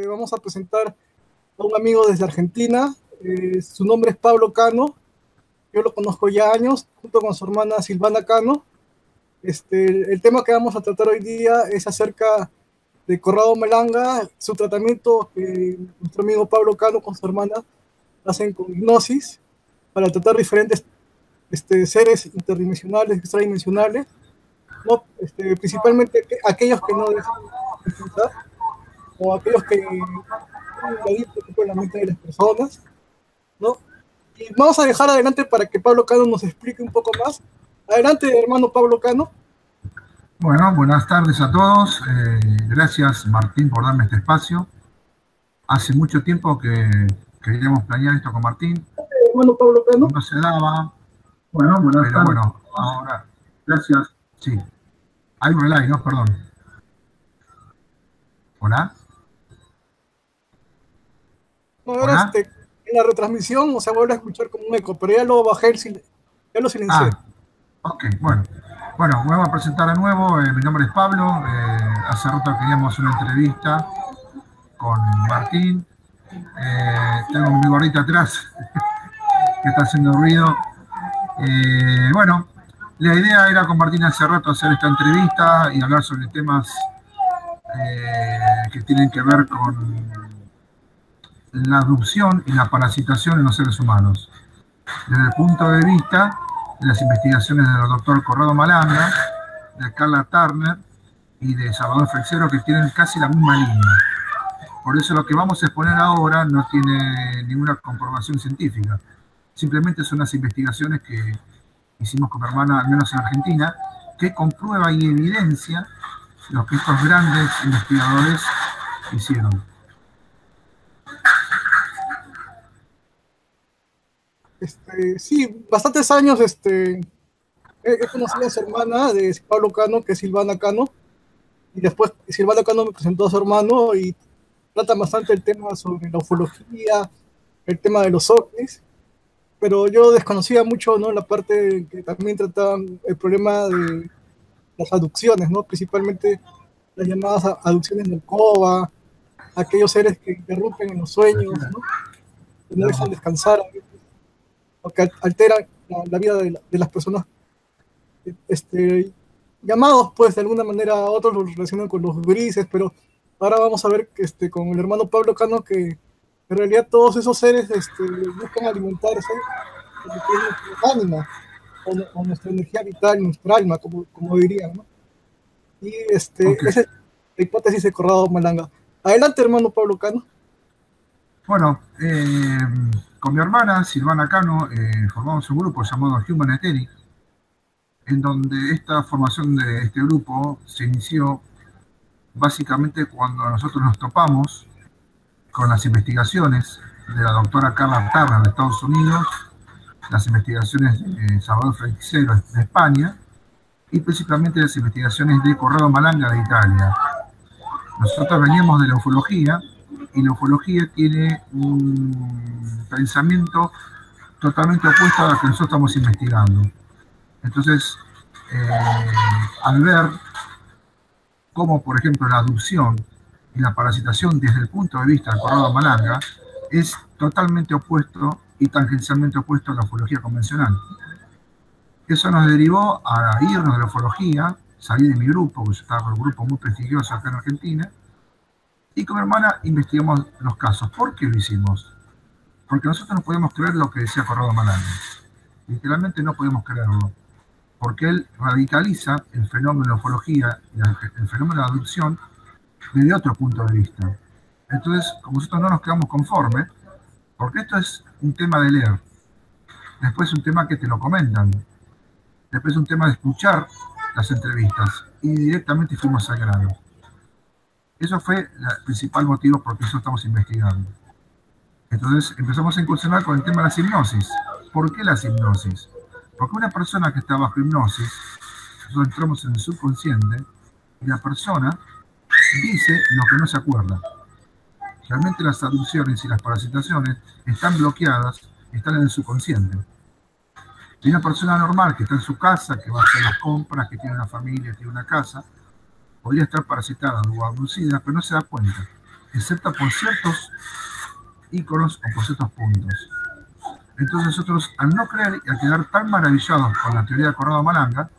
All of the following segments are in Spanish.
Vamos a presentar a un amigo desde Argentina. Su nombre es Pablo Cano. Yo lo conozco ya años, junto con su hermana Silvana Cano. El tema que vamos a tratar hoy día es acerca de Corrado Malanga, su tratamiento que nuestro amigo Pablo Cano con su hermana hacen con hipnosis para tratar diferentes seres interdimensionales, extradimensionales, ¿no? Principalmente aquellos que no dejan pensar o aquellos que invadir la mente de las personas, ¿no? Y vamos a dejar adelante para que Pablo Cano nos explique un poco más. Adelante, hermano Pablo Cano. Bueno, buenas tardes a todos. Gracias, Martín, por darme este espacio. Hace mucho tiempo que queríamos planear esto con Martín. Hermano Pablo Cano. No se daba. Bueno, pero bueno, ahora, gracias. Sí. Hay un relay, ¿no? Perdón. ¿Hola? No, ahora en la retransmisión, o sea, vuelve a escuchar como un eco, pero ya lo bajé, ya lo silencié. Ok, bueno. Bueno, me voy a presentar de nuevo. Mi nombre es Pablo. Hace rato queríamos una entrevista con Martín. Tengo mi gorrita atrás que está haciendo ruido. Bueno, la idea era con Martín hace rato hacer esta entrevista y hablar sobre temas que tienen que ver con la abducción y la parasitación en los seres humanos. Desde el punto de vista de las investigaciones del doctor Corrado Malanga, de Carla Turner y de Salvador Freixero, que tienen casi la misma línea. Por eso lo que vamos a exponer ahora no tiene ninguna comprobación científica. Simplemente son las investigaciones que hicimos con mi hermana, al menos en Argentina, que comprueba y evidencia lo que estos grandes investigadores hicieron. Sí, bastantes años he conocido a su hermana de Pablo Cano, que es Silvana Cano, y después Silvana Cano me presentó a su hermano y trata bastante el tema sobre la ufología, el tema de los ovnis, pero yo desconocía mucho, ¿no?, la parte que también trataban el problema de las abducciones, ¿no?, principalmente las llamadas abducciones del COBA, aquellos seres que interrumpen en los sueños, ¿no?, que no dejan descansar, o que alteran la vida de las personas, llamados, pues, de alguna manera, a otros los relacionan con los grises, pero ahora vamos a ver que con el hermano Pablo Cano que en realidad todos esos seres buscan alimentarse de lo que es nuestra ánima, o nuestra energía vital, nuestra alma, como dirían, ¿no? Y esa es la hipótesis de Corrado Malanga. Adelante, hermano Pablo Cano. Bueno, con mi hermana Silvana Cano formamos un grupo llamado Human Etheric, en donde esta formación de este grupo se inició básicamente cuando nosotros nos topamos con las investigaciones de la doctora Carla Turner de Estados Unidos, las investigaciones de Salvador Freixero de España y principalmente las investigaciones de Corrado Malanga de Italia. Nosotros veníamos de la ufología y la ufología tiene un pensamiento totalmente opuesto a lo que nosotros estamos investigando. Entonces, al ver cómo, por ejemplo, la abducción y la parasitación desde el punto de vista de Corrado Malanga es totalmente opuesto y tangencialmente opuesto a la ufología convencional. Eso nos derivó a irnos de la ufología, salir de mi grupo, porque yo estaba con un grupo muy prestigioso acá en Argentina, y con mi hermana investigamos los casos. ¿Por qué lo hicimos? Porque nosotros no podíamos creer lo que decía Corrado Malanga. Literalmente no podíamos creerlo. Porque él radicaliza el fenómeno de la ufología, el fenómeno de la abducción, desde otro punto de vista. Entonces, como nosotros no nos quedamos conformes, porque esto es un tema de leer, después es un tema que te lo comentan, después es un tema de escuchar las entrevistas, y directamente fuimos al grano. Eso fue el principal motivo por el que nosotros estamos investigando. Entonces empezamos a incursionar con el tema de las hipnosis. ¿Por qué las hipnosis? Porque una persona que está bajo hipnosis, nosotros entramos en el subconsciente y la persona dice lo que no se acuerda. Realmente las abducciones y las parasitaciones están bloqueadas, están en el subconsciente. Y una persona normal que está en su casa, que va a hacer las compras, que tiene una familia, tiene una casa, podría estar parasitada o abducida, pero no se da cuenta. excepto por ciertos íconos o por ciertos puntos. Entonces nosotros, al no creer y al quedar tan maravillados con la teoría de Corrado Malanga,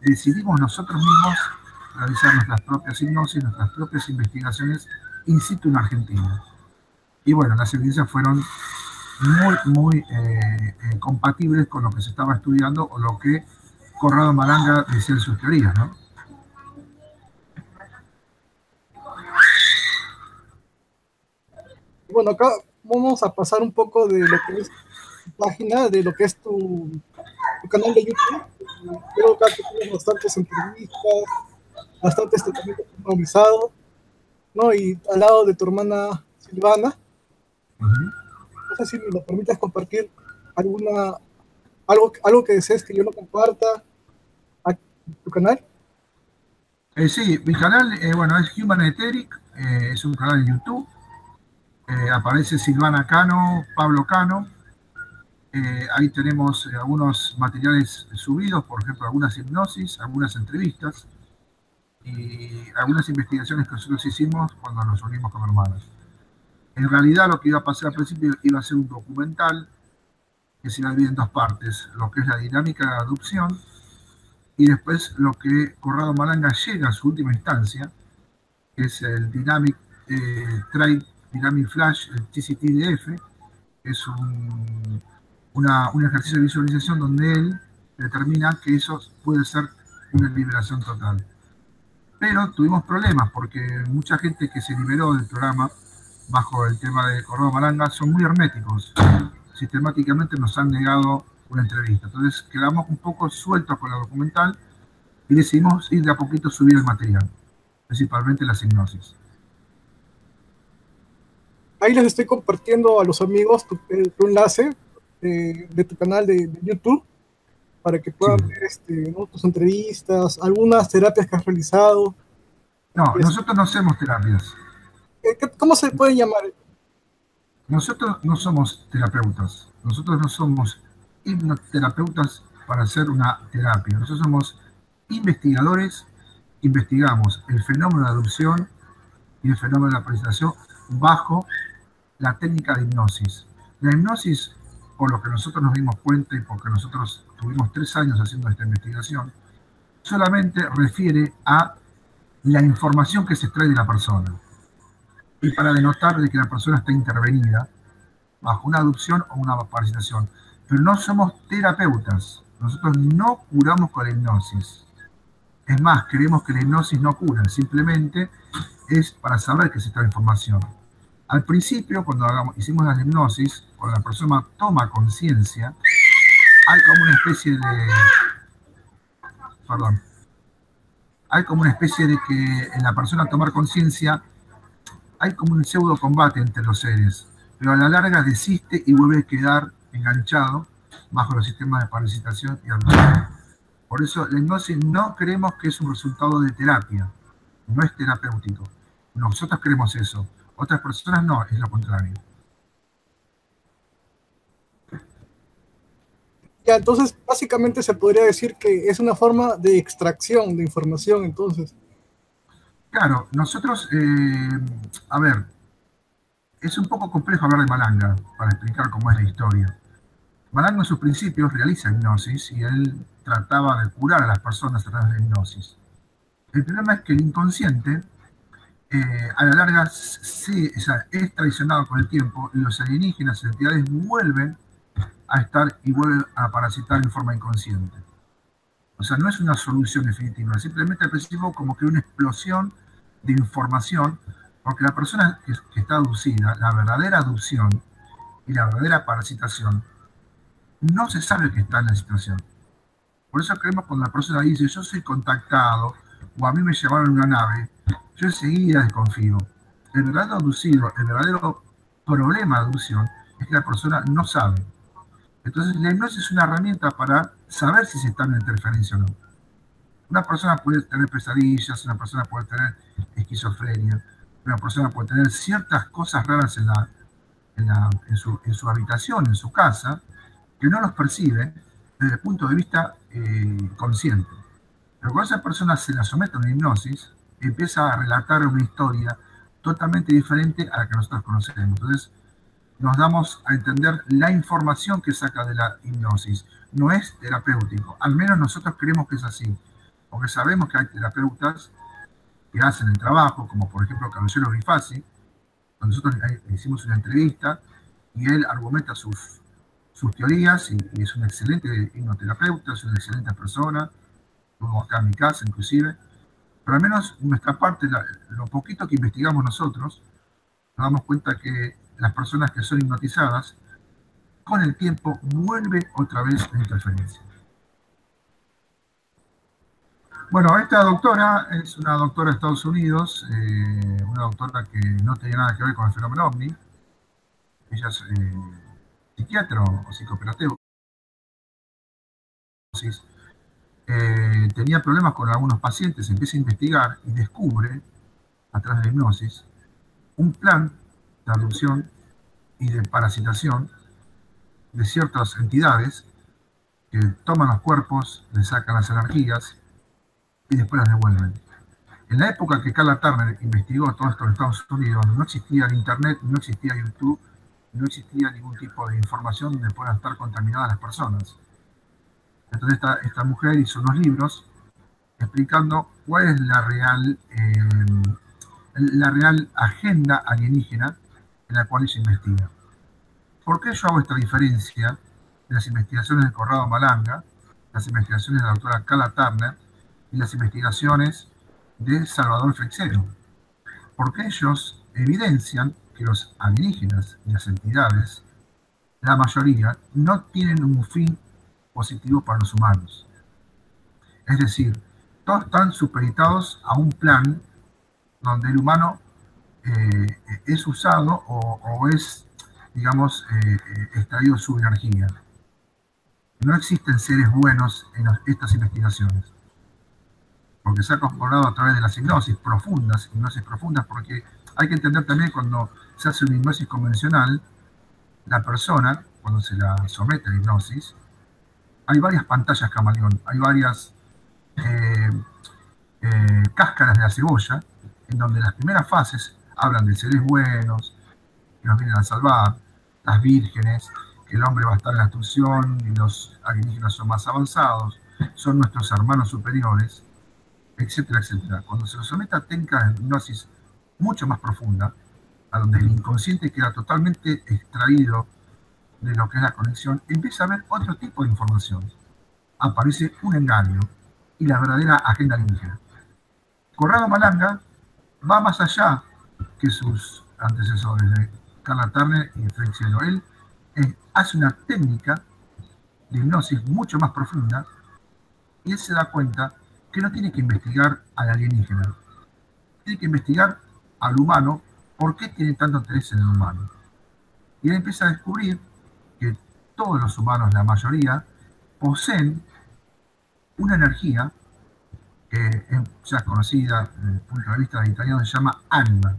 decidimos nosotros mismos realizar nuestras propias hipnosis, nuestras propias investigaciones in situ en Argentina. Y bueno, las evidencias fueron muy compatibles con lo que se estaba estudiando o lo que Corrado Malanga decía en sus teorías, ¿no? Bueno, acá vamos a pasar un poco de lo que es tu página, de lo que es tu canal de YouTube. Creo que acá tienes bastantes entrevistas, bastantes tratamientos personalizados, ¿no? Y al lado de tu hermana Silvana, no sé si me lo permites compartir algo que desees que yo lo comparta a tu canal. Sí, mi canal, bueno, es Human Etheric, es un canal de YouTube. Aparece Silvana Cano, Pablo Cano. Ahí tenemos algunos materiales subidos, por ejemplo, algunas hipnosis, algunas entrevistas y algunas investigaciones que nosotros hicimos cuando nos unimos como hermanos. En realidad lo que iba a pasar al principio iba a ser un documental que se iba a dividir en dos partes, lo que es la dinámica de la adopción y después lo que Corrado Malanga llega a su última instancia, que es el Dynamic Trade Dynamic Flash, el TCTDF, que es un ejercicio de visualización donde él determina que eso puede ser una liberación total. Pero tuvimos problemas porque mucha gente que se liberó del programa bajo el tema de Corrado Malanga son muy herméticos. Sistemáticamente nos han negado una entrevista. Entonces quedamos un poco sueltos con la documental y decidimos ir de a poquito subir el material, principalmente las hipnosis. Ahí les estoy compartiendo a los amigos tu enlace de tu canal de YouTube para que puedan ver ¿no? tus entrevistas, algunas terapias que has realizado. No, nosotros no hacemos terapias. ¿Cómo se puede llamar? Nosotros no somos terapeutas. Nosotros no somos hipnoterapeutas para hacer una terapia. Nosotros somos investigadores, investigamos el fenómeno de adopción y el fenómeno de la presentación bajo la técnica de hipnosis. La hipnosis, por lo que nosotros nos dimos cuenta y porque nosotros tuvimos 3 años haciendo esta investigación, solamente refiere a la información que se extrae de la persona y para denotar de que la persona está intervenida bajo una adopción o una parasitación. Pero no somos terapeutas. Nosotros no curamos con la hipnosis. Es más, creemos que la hipnosis no cura, simplemente es para saber que se está la información. Al principio, cuando hicimos la hipnosis, cuando la persona toma conciencia, hay como una especie de... Perdón. Hay como una especie de que en la persona tomar conciencia hay como un pseudo combate entre los seres, pero a la larga desiste y vuelve a quedar enganchado bajo los sistemas de parasitación y adopción. Por eso la hipnosis no creemos que es un resultado de terapia, no es terapéutico. Nosotros creemos eso, otras personas no, es lo contrario. Ya, entonces, básicamente se podría decir que es una forma de extracción de información, entonces. Claro, nosotros, a ver, es un poco complejo hablar de Malanga para explicar cómo es la historia. Malanga en sus principios realiza hipnosis y él trataba de curar a las personas a través de la hipnosis. El problema es que el inconsciente, a la larga, sí, o sea, es traicionado con el tiempo y los alienígenas y entidades vuelven a estar y vuelven a parasitar en forma inconsciente. O sea, no es una solución definitiva, simplemente al principio como que una explosión de información, porque la persona que está aducida, la verdadera aducción y la verdadera parasitación, no se sabe que está en la situación. Por eso creemos cuando la persona dice, yo soy contactado, o a mí me llevaron en una nave, yo enseguida desconfío. El verdadero aducido, el verdadero problema de aducción, es que la persona no sabe. Entonces la hipnosis es una herramienta para saber si se está en una interferencia o no. Una persona puede tener pesadillas, una persona puede tener esquizofrenia, una persona puede tener ciertas cosas raras en su habitación, en su casa, que no los percibe desde el punto de vista consciente. Pero cuando esa persona se la somete a una hipnosis, empieza a relatar una historia totalmente diferente a la que nosotros conocemos. Entonces, nos damos a entender la información que saca de la hipnosis. No es terapéutico, al menos nosotros creemos que es así, porque sabemos que hay terapeutas que hacen el trabajo, como por ejemplo Caballero Rifasi. Nosotros le hicimos una entrevista y él argumenta sus teorías y es un excelente hipnoterapeuta, es una excelente persona, estuvo acá en mi casa inclusive, pero al menos nuestra parte, lo poquito que investigamos nosotros, nos damos cuenta que las personas que son hipnotizadas, con el tiempo vuelve otra vez la interferencia. Bueno, esta doctora es una doctora de Estados Unidos, una doctora que no tenía nada que ver con el fenómeno OVNI. Ella es psiquiatra o psicoterapeuta. Tenía problemas con algunos pacientes, empieza a investigar y descubre, a través de la hipnosis, un plan de abducción y de parasitación de ciertas entidades que toman los cuerpos, le sacan las energías y después las devuelven. En la época que Carla Turner investigó todo esto en Estados Unidos, no existía el Internet, no existía YouTube, no existía ningún tipo de información donde puedan estar contaminadas las personas. Entonces esta mujer hizo unos libros explicando cuál es la real agenda alienígena en la cual ella investiga. ¿Por qué yo hago esta diferencia de las investigaciones de Corrado Malanga, las investigaciones de la doctora Carla Turner y las investigaciones de Salvador Freixedo? Porque ellos evidencian que los alienígenas y las entidades, la mayoría, no tienen un fin positivo para los humanos. Es decir, todos están supeditados a un plan donde el humano es usado o es, digamos, extraído su energía. No existen seres buenos en estas investigaciones, porque se ha comprobado a través de las hipnosis profundas, porque hay que entender también cuando se hace una hipnosis convencional, la persona, cuando se la somete a la hipnosis, hay varias pantallas camaleón, hay varias cáscaras de la cebolla, en donde las primeras fases hablan de seres buenos, que nos vienen a salvar, las vírgenes, que el hombre va a estar en la instrucción y los alienígenas son más avanzados, son nuestros hermanos superiores, etcétera, etcétera. Cuando se nos somete a técnicas de hipnosis mucho más profunda, a donde el inconsciente queda totalmente extraído de lo que es la conexión, empieza a haber otro tipo de información. Aparece un engaño y la verdadera agenda alienígena. Corrado Malanga va más allá que sus antecesores de Carla Turner y Freixedo. Él hace una técnica de hipnosis mucho más profunda y él se da cuenta que no tiene que investigar al alienígena, tiene que investigar al humano, por qué tiene tanto interés en el humano. Y él empieza a descubrir que todos los humanos, la mayoría, poseen una energía que ya es conocida desde el punto de vista de italiano, se llama anima,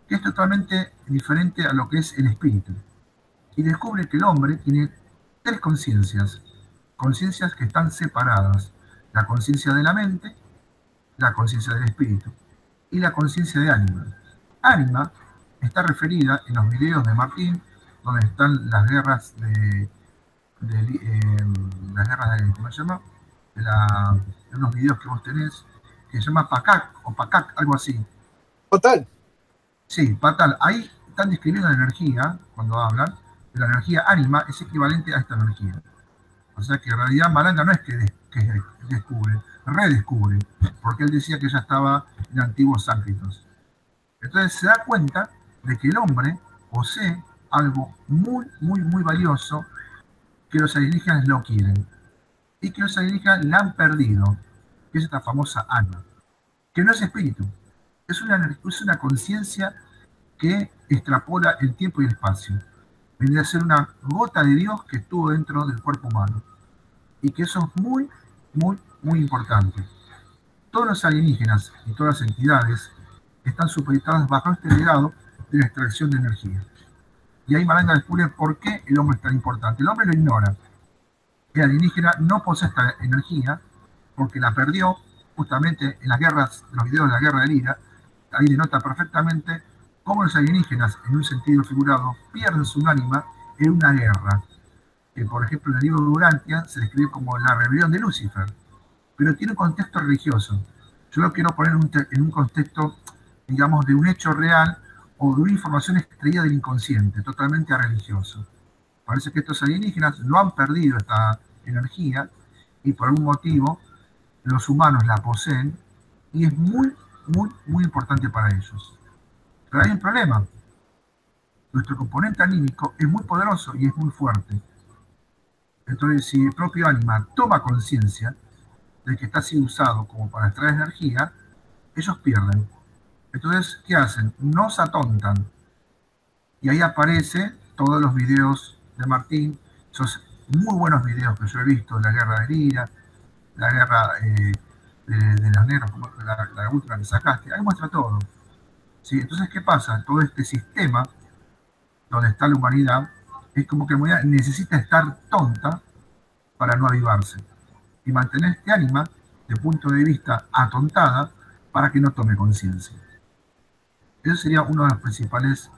que es totalmente diferente a lo que es el espíritu. Y descubre que el hombre tiene tres conciencias que están separadas: la conciencia de la mente, la conciencia del espíritu y la conciencia de ánima. Ánima está referida en los videos de Martín, donde están las guerras ¿cómo se llama? De unos videos que vos tenés, que se llama Pacac o Pacac, algo así. Total. Sí, Patal. Ahí están describiendo la energía, cuando hablan, de la energía ánima es equivalente a esta energía. O sea que en realidad Malanga no es que descubre, redescubre, porque él decía que ya estaba en antiguos sánscritos. Entonces se da cuenta de que el hombre posee algo muy, muy, muy valioso, que los alienígenas lo quieren y que los alienígenas la han perdido, que es esta famosa alma, que no es espíritu, es una conciencia que extrapola el tiempo y el espacio. Viene a ser una gota de Dios que estuvo dentro del cuerpo humano, y que eso es muy, muy, muy importante. Todos los alienígenas y todas las entidades están supeditadas bajo este legado de la extracción de energía. Y ahí Malanga descubre por qué el hombre es tan importante. El hombre lo ignora. El alienígena no posee esta energía porque la perdió justamente en las guerras, en los videos de la guerra del IRA. Ahí denota perfectamente cómo los alienígenas, en un sentido figurado, pierden su ánima en una guerra, que por ejemplo en el libro de Urantia se describe como la rebelión de Lucifer, pero tiene un contexto religioso. Yo lo quiero poner en un contexto, digamos, de un hecho real o de una información extraída del inconsciente, totalmente religioso. Parece que estos alienígenas no han perdido esta energía y por algún motivo los humanos la poseen y es muy, muy, muy importante para ellos. Pero hay un problema. Nuestro componente anímico es muy poderoso y es muy fuerte. Entonces, si el propio ánima toma conciencia de que está siendo usado como para extraer energía, ellos pierden. Entonces, ¿qué hacen? Nos atontan. Y ahí aparecen todos los videos de Martín, esos muy buenos videos que yo he visto, la guerra de Lira, la guerra de los negros, como la última que sacaste, ahí muestra todo. ¿Sí? Entonces, ¿qué pasa? Todo este sistema donde está la humanidad es como que la humanidad necesita estar tonta para no avivarse y mantener este ánima de punto de vista atontada para que no tome conciencia. Eso sería uno de los principales,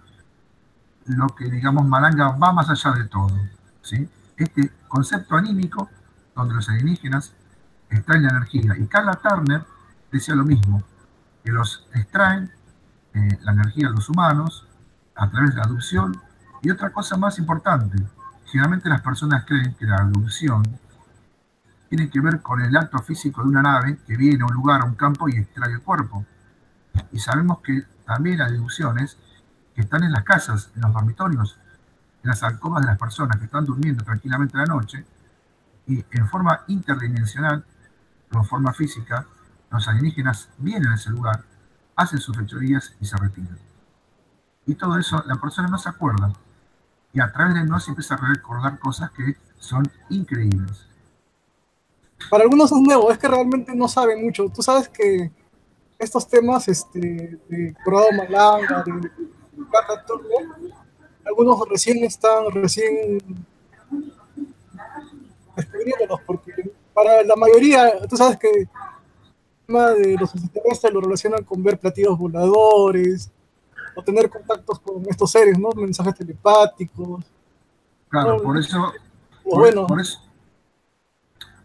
lo que digamos Malanga va más allá de todo, ¿sí? Este concepto anímico donde los alienígenas extraen la energía, y Carla Turner decía lo mismo, que los extraen la energía de los humanos a través de la aducción. Y otra cosa más importante, generalmente las personas creen que la aducción tiene que ver con el acto físico de una nave que viene a un lugar, a un campo y extrae el cuerpo. Y sabemos que también hay deducciones que están en las casas, en los dormitorios, en las alcobas de las personas que están durmiendo tranquilamente la noche, y en forma interdimensional, o en forma física, los alienígenas vienen a ese lugar, hacen sus fechorías y se retiran. Y todo eso la persona no se acuerda, y a través de hipnosis empieza a recordar cosas que son increíbles. Para algunos es nuevo, es que realmente no saben mucho. Tú sabes que estos temas de Corrado Malanga, de Carla Turner, algunos recién descubriéndolos, porque para la mayoría, tú sabes que el tema de los extraterrestres lo relacionan con ver platillos voladores, o tener contactos con estos seres, ¿no? Mensajes telepáticos. Claro, ¿no? por eso, Bueno,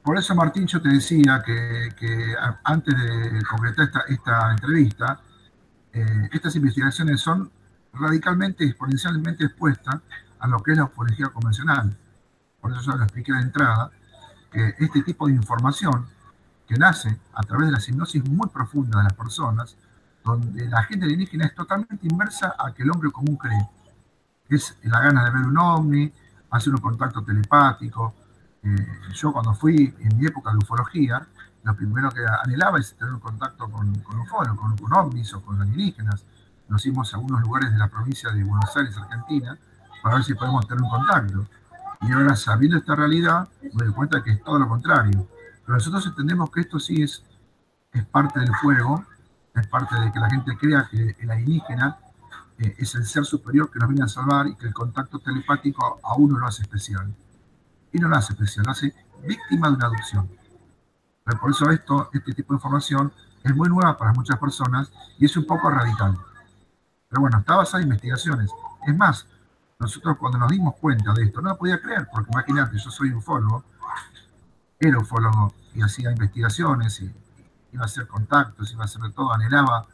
por eso, Martín, yo te decía que antes de concretar esta entrevista, estas investigaciones son radicalmente, exponencialmente expuestas a lo que es la ufología convencional. Por eso yo lo expliqué de entrada, que este tipo de información que nace a través de la hipnosis muy profunda de las personas, donde la gente alienígena es totalmente inversa a que el hombre común cree. Es la gana de ver un ovni, hacer un contacto telepático. Yo cuando fui en mi época de ufología, lo primero que anhelaba es tener un contacto con ufólogos, con ovnis o con alienígenas. Nos fuimos a algunos lugares de la provincia de Buenos Aires, Argentina, para ver si podemos tener un contacto. Y ahora, sabiendo esta realidad, me doy cuenta que es todo lo contrario. Pero nosotros entendemos que esto sí es parte del juego, es parte de que la gente crea que el alienígena es el ser superior que nos viene a salvar y que el contacto telepático a uno lo hace especial. Y no lo hace especial, lo hace víctima de una adopción. Pero por eso este tipo de información es muy nueva para muchas personas y es un poco radical. Pero bueno, está basada en investigaciones. Es más, nosotros cuando nos dimos cuenta de esto, no lo podía creer, porque imagínate, yo soy ufólogo, era ufólogo y hacía investigaciones y iba a hacer contactos, iba a hacer de todo, anhelaba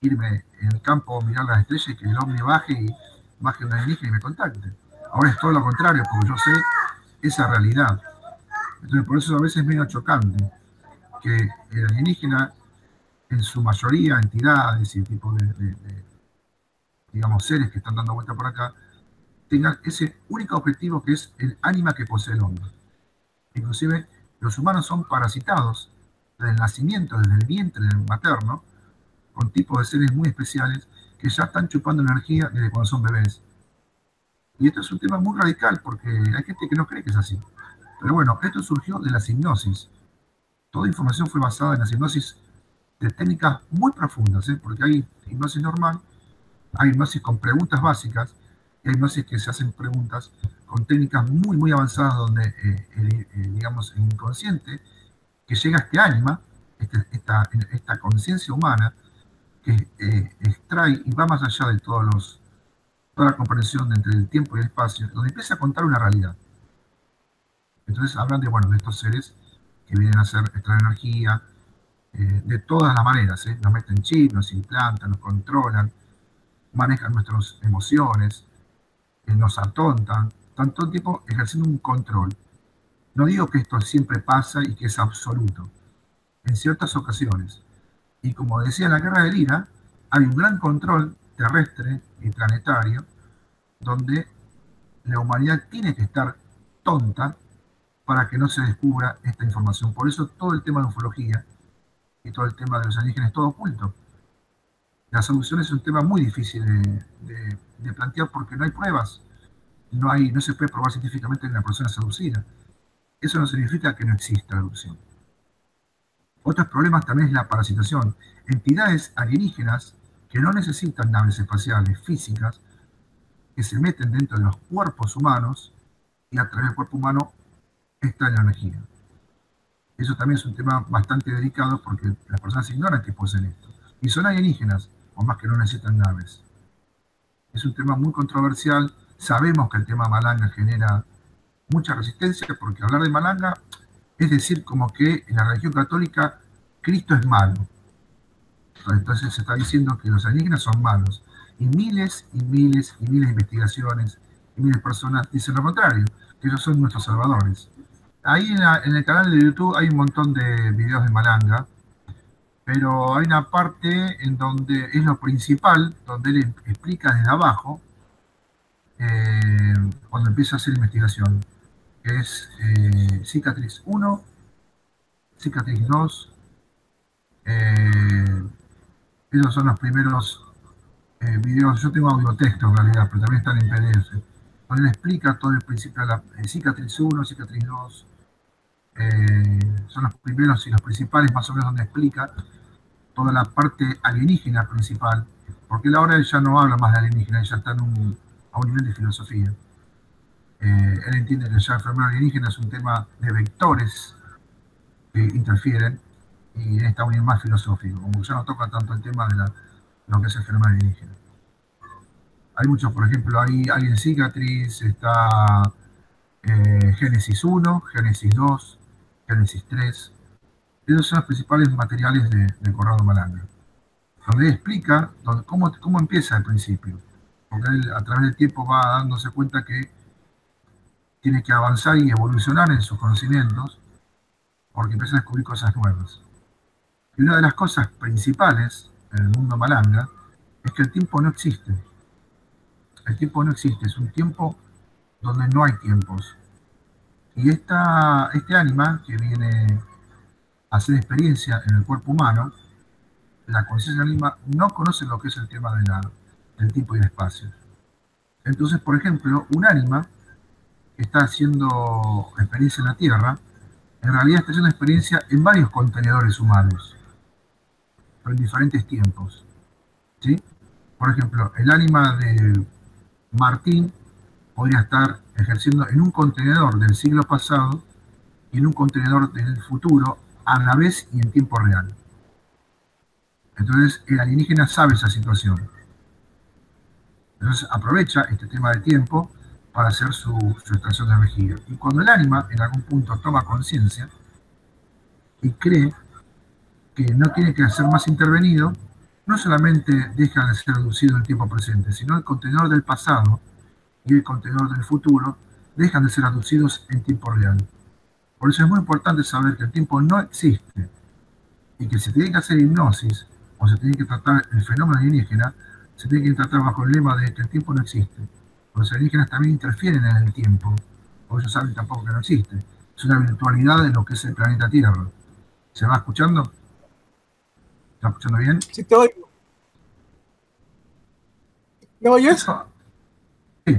irme en el campo, mirar las estrellas y que el ovni baje una alienígena y me contacte. Ahora es todo lo contrario, porque yo sé esa realidad. Entonces por eso a veces es medio chocante que el alienígena, en su mayoría, entidades y tipo digamos, seres que están dando vuelta por acá, tengan ese único objetivo que es el ánima que posee el hombre. Inclusive los humanos son parasitados desde el nacimiento, desde el vientre materno, con tipos de seres muy especiales que ya están chupando energía desde cuando son bebés. Y esto es un tema muy radical porque hay gente que no cree que es así. Pero bueno, esto surgió de la hipnosis. Toda información fue basada en la hipnosis de técnicas muy profundas, porque hay hipnosis normal, hay hipnosis con preguntas básicas, y hay hipnosis que se hacen preguntas con técnicas muy, muy avanzadas donde, digamos, el inconsciente, que llega a este ánima, esta conciencia humana, extrae y va más allá de toda la comprensión entre el tiempo y el espacio, donde empieza a contar una realidad. Entonces hablan de, bueno, de estos seres que vienen a extraer energía, de todas las maneras, nos meten chip, nos implantan, nos controlan, manejan nuestras emociones, nos atontan, están todo el tiempo ejerciendo un control. No digo que esto siempre pasa y que es absoluto, en ciertas ocasiones. Y como decía en la Guerra del IRA, hay un gran control terrestre y planetario donde la humanidad tiene que estar tonta para que no se descubra esta información. Por eso todo el tema de ufología y todo el tema de los alienígenas es todo oculto. La solución es un tema muy difícil de plantear porque no hay pruebas. No se puede probar científicamente en la persona seducida. Eso no significa que no exista la erupción. Otros problemas también es la parasitación. Entidades alienígenas que no necesitan naves espaciales físicas, que se meten dentro de los cuerpos humanos y a través del cuerpo humano extraen la energía. Eso también es un tema bastante delicado porque las personas ignoran que poseen esto. Y son alienígenas, o más que no necesitan naves. Es un tema muy controversial. Sabemos que el tema Malanga genera mucha resistencia porque hablar de Malanga es decir como que en la religión católica Cristo es malo. Entonces se está diciendo que los alienígenas son malos. Y miles y miles y miles de investigaciones y miles de personas dicen lo contrario, que ellos son nuestros salvadores. Ahí en el canal de YouTube hay un montón de videos de Malanga, pero hay una parte en donde es lo principal, donde él explica desde abajo, cuando empieza a hacer investigación, que es cicatriz 1, cicatriz 2, esos son los primeros videos. Yo tengo audiotexto en realidad, pero también están en PDF, donde él explica todo el principio de la cicatriz 1, cicatriz 2, son los primeros y los principales, más o menos, donde explica toda la parte alienígena principal, porque él ahora ya no habla más de alienígena, ya está a un nivel de filosofía. Él entiende que ya el fenómeno alienígena es un tema de vectores que interfieren y está a un nivel más filosófico, como ya no toca tanto el tema de lo que es el fenómeno alienígena. Hay muchos, por ejemplo, hay Alien Cicatriz, está Génesis 1, Génesis 2, Génesis 3. Esos son los principales materiales de Corrado Malanga, donde él explica cómo empieza al principio, porque él a través del tiempo va dándose cuenta que tiene que avanzar y evolucionar en sus conocimientos, porque empieza a descubrir cosas nuevas. Y una de las cosas principales en el mundo Malanga es que el tiempo no existe. El tiempo no existe, es un tiempo donde no hay tiempos. Y este ánima que viene a hacer experiencia en el cuerpo humano, la conciencia del ánima no conoce lo que es el tema del tiempo y el espacio. Entonces, por ejemplo, un ánima que está haciendo experiencia en la Tierra, en realidad está haciendo experiencia en varios contenedores humanos, pero en diferentes tiempos. ¿Sí? Por ejemplo, el ánima de Martín podría estar ejerciendo en un contenedor del siglo pasado y en un contenedor del futuro a la vez y en tiempo real. Entonces el alienígena sabe esa situación. Entonces aprovecha este tema del tiempo para hacer su extracción de energía. Y cuando el ánima en algún punto toma conciencia y cree que no tiene que ser más intervenido, no solamente deja de ser reducido en el tiempo presente, sino el contenedor del pasado y el contenedor del futuro dejan de ser reducidos en tiempo real. Por eso es muy importante saber que el tiempo no existe y que se tiene que hacer hipnosis o se tiene que tratar el fenómeno alienígena, se tiene que tratar bajo el lema de que el tiempo no existe. Los alienígenas también interfieren en el tiempo, porque ellos saben tampoco que no existe. Es una virtualidad de lo que es el planeta Tierra. ¿Se va escuchando? ¿Está escuchando bien? Sí, te oigo. ¿Me oyes? Sí.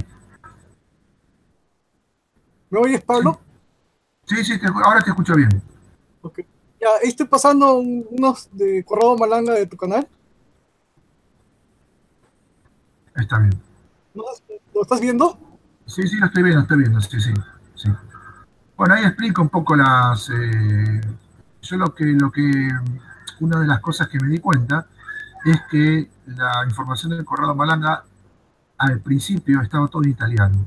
¿Me oyes, Pablo? Sí, ahora te escucho bien. Okay. Ya, estoy pasando unos de Corrado Malanga de tu canal. Está bien. ¿Lo estás viendo? Sí, lo estoy viendo, sí. Bueno, ahí explico un poco yo una de las cosas que me di cuenta es que la información del Corrado Malanga al principio estaba todo en italiano.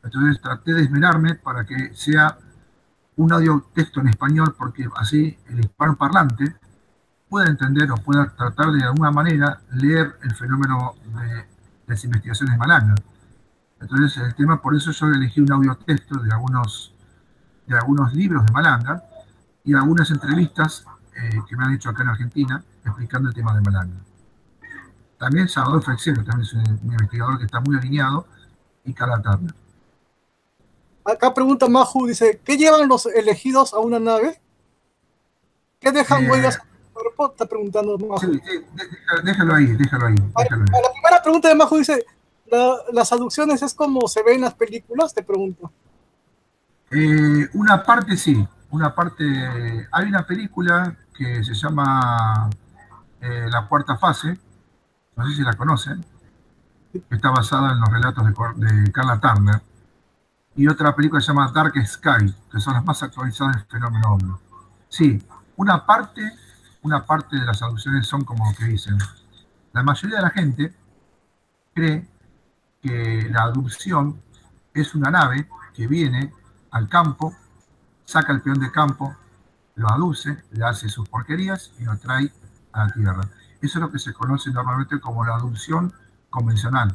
Entonces traté de esmerarme para que sea un audio texto en español, porque así el hispanoparlante pueda entender o pueda tratar de alguna manera leer el fenómeno de las investigaciones de Malanga. Entonces el tema, por eso yo elegí un audio texto de algunos libros de Malanga y algunas entrevistas que me han hecho acá en Argentina explicando el tema de Malanga. También Salvador Freixedo, también es un investigador que está muy alineado, y Carla Turner. Acá pregunta Maju, dice, ¿qué llevan los elegidos a una nave? ¿Qué dejan huellas en el cuerpo? Está preguntando Maju. Sí, déjalo ahí. La primera pregunta de Maju dice, ¿las abducciones es como se ve en las películas? Te pregunto. Una parte sí, hay una película que se llama La Cuarta Fase, no sé si la conocen, que está basada en los relatos de Carla Turner, y otra película que se llama Dark Sky, que son las más actualizadas del fenómeno OVNI. Sí, una parte de las abducciones son como que dicen. La mayoría de la gente cree que la abducción es una nave que viene al campo, saca el peón de campo, lo aduce, le hace sus porquerías y lo trae a la Tierra. Eso es lo que se conoce normalmente como la abducción convencional.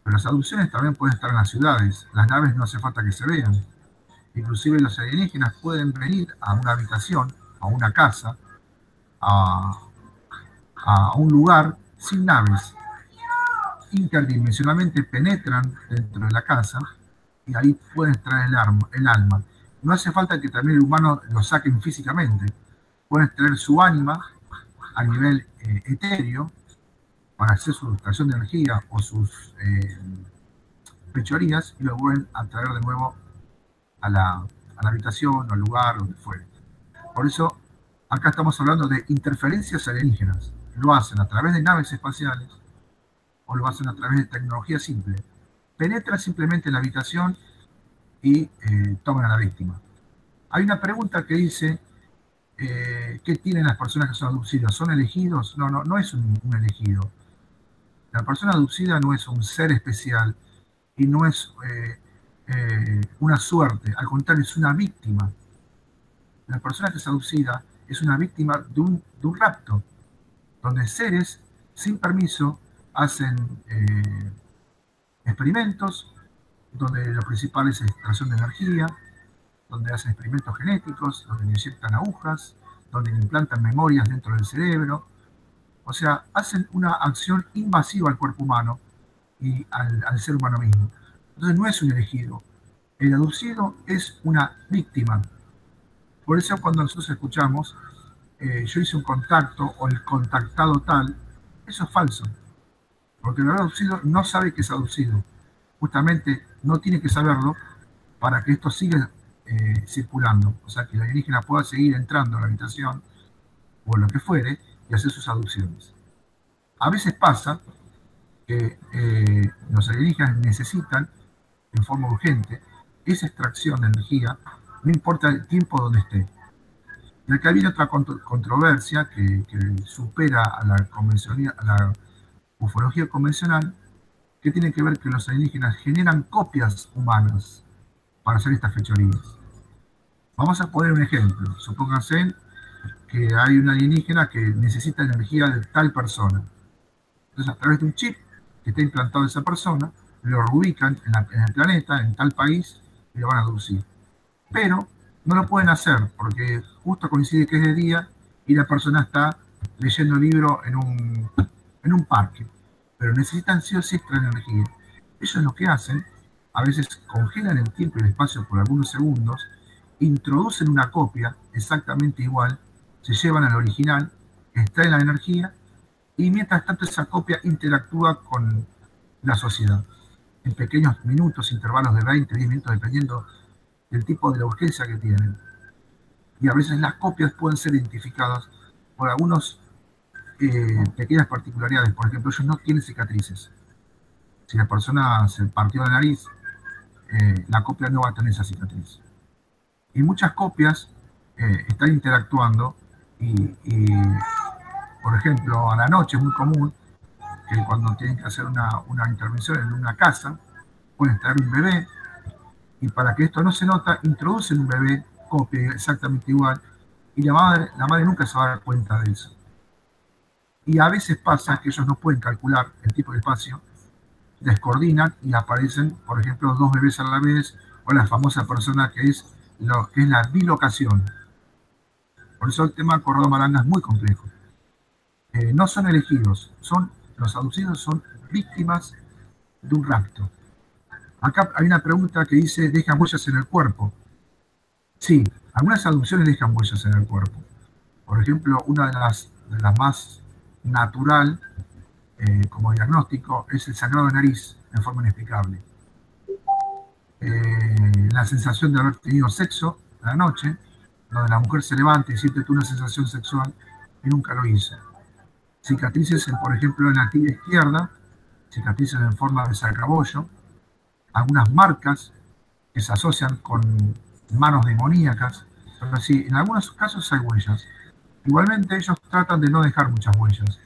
Pero las abducciones también pueden estar en las ciudades. Las naves no hace falta que se vean. Inclusive los alienígenas pueden venir a una habitación, a una casa, a un lugar sin naves. Interdimensionalmente penetran dentro de la casa y ahí pueden extraer el alma. No hace falta que también el humano lo saquen físicamente. Pueden extraer su alma a nivel etéreo para hacer su extracción de energía o sus fechorías y lo vuelven a traer de nuevo a la habitación o al lugar donde fuere. Por eso, acá estamos hablando de interferencias alienígenas. Lo hacen a través de naves espaciales o lo hacen a través de tecnología simple. Penetran simplemente en la habitación y toman a la víctima. Hay una pregunta que dice, ¿qué tienen las personas que son abducidas? ¿Son elegidos? No es un elegido. La persona abducida no es un ser especial y no es una suerte, al contrario, es una víctima. La persona que es abducida es una víctima de un rapto, donde seres sin permiso hacen experimentos, donde lo principal es extracción de energía, donde hacen experimentos genéticos, donde le inyectan agujas, donde le implantan memorias dentro del cerebro. O sea, hacen una acción invasiva al cuerpo humano y al ser humano mismo. Entonces no es un elegido. El abducido es una víctima. Por eso cuando nosotros escuchamos, yo hice un contacto o el contactado tal, eso es falso. Porque el abducido no sabe que es abducido. Justamente no tiene que saberlo para que esto siga circulando. O sea, que la alienígena pueda seguir entrando a la habitación o lo que fuere y hacer sus abducciones. A veces pasa que los alienígenas necesitan, en forma urgente, esa extracción de energía, no importa el tiempo donde esté. Y acá viene otra controversia que supera a la ufología convencional, que tiene que ver que los alienígenas generan copias humanas para hacer estas fechorías. Vamos a poner un ejemplo. Supónganse que hay un alienígena que necesita energía de tal persona. Entonces, a través de un chip que está implantado en esa persona, lo reubican en el planeta, en tal país, y lo van a abducir. Pero no lo pueden hacer porque justo coincide que es de día y la persona está leyendo el libro en un parque. Pero necesitan sí o sí extraer energía. Ellos lo que hacen, a veces congelan el tiempo y el espacio por algunos segundos, introducen una copia exactamente igual, se llevan al original, extraen la energía y mientras tanto esa copia interactúa con la sociedad en pequeños minutos, intervalos de 20, 10 minutos, dependiendo del tipo de la urgencia que tienen. Y a veces las copias pueden ser identificadas por algunas pequeñas particularidades. Por ejemplo, ellos no tienen cicatrices. Si la persona se partió la nariz, la copia no va a tener esa cicatriz. Y muchas copias están interactuando y por ejemplo, a la noche es muy común que cuando tienen que hacer una intervención en una casa, pueden traer un bebé, y para que esto no se nota, introducen un bebé, copia exactamente igual, y la madre nunca se va a dar cuenta de eso. Y a veces pasa que ellos no pueden calcular el tipo de espacio, descoordinan y aparecen, por ejemplo, dos bebés a la vez, o la famosa persona que es la bilocación. Por eso el tema Córdoba-Malanga es muy complejo. No son elegidos, los abducidos son víctimas de un rapto. Acá hay una pregunta que dice, ¿dejan huellas en el cuerpo? Sí, algunas abducciones dejan huellas en el cuerpo. Por ejemplo, una de las más natural como diagnóstico es el sangrado de nariz en forma inexplicable. La sensación de haber tenido sexo a la noche, donde la mujer se levanta y siente una sensación sexual y nunca lo hizo. Cicatrices, por ejemplo, en la tibia izquierda, cicatrices en forma de sacabollo, algunas marcas que se asocian con manos demoníacas, pero sí, en algunos casos hay huellas. Igualmente ellos tratan de no dejar muchas huellas.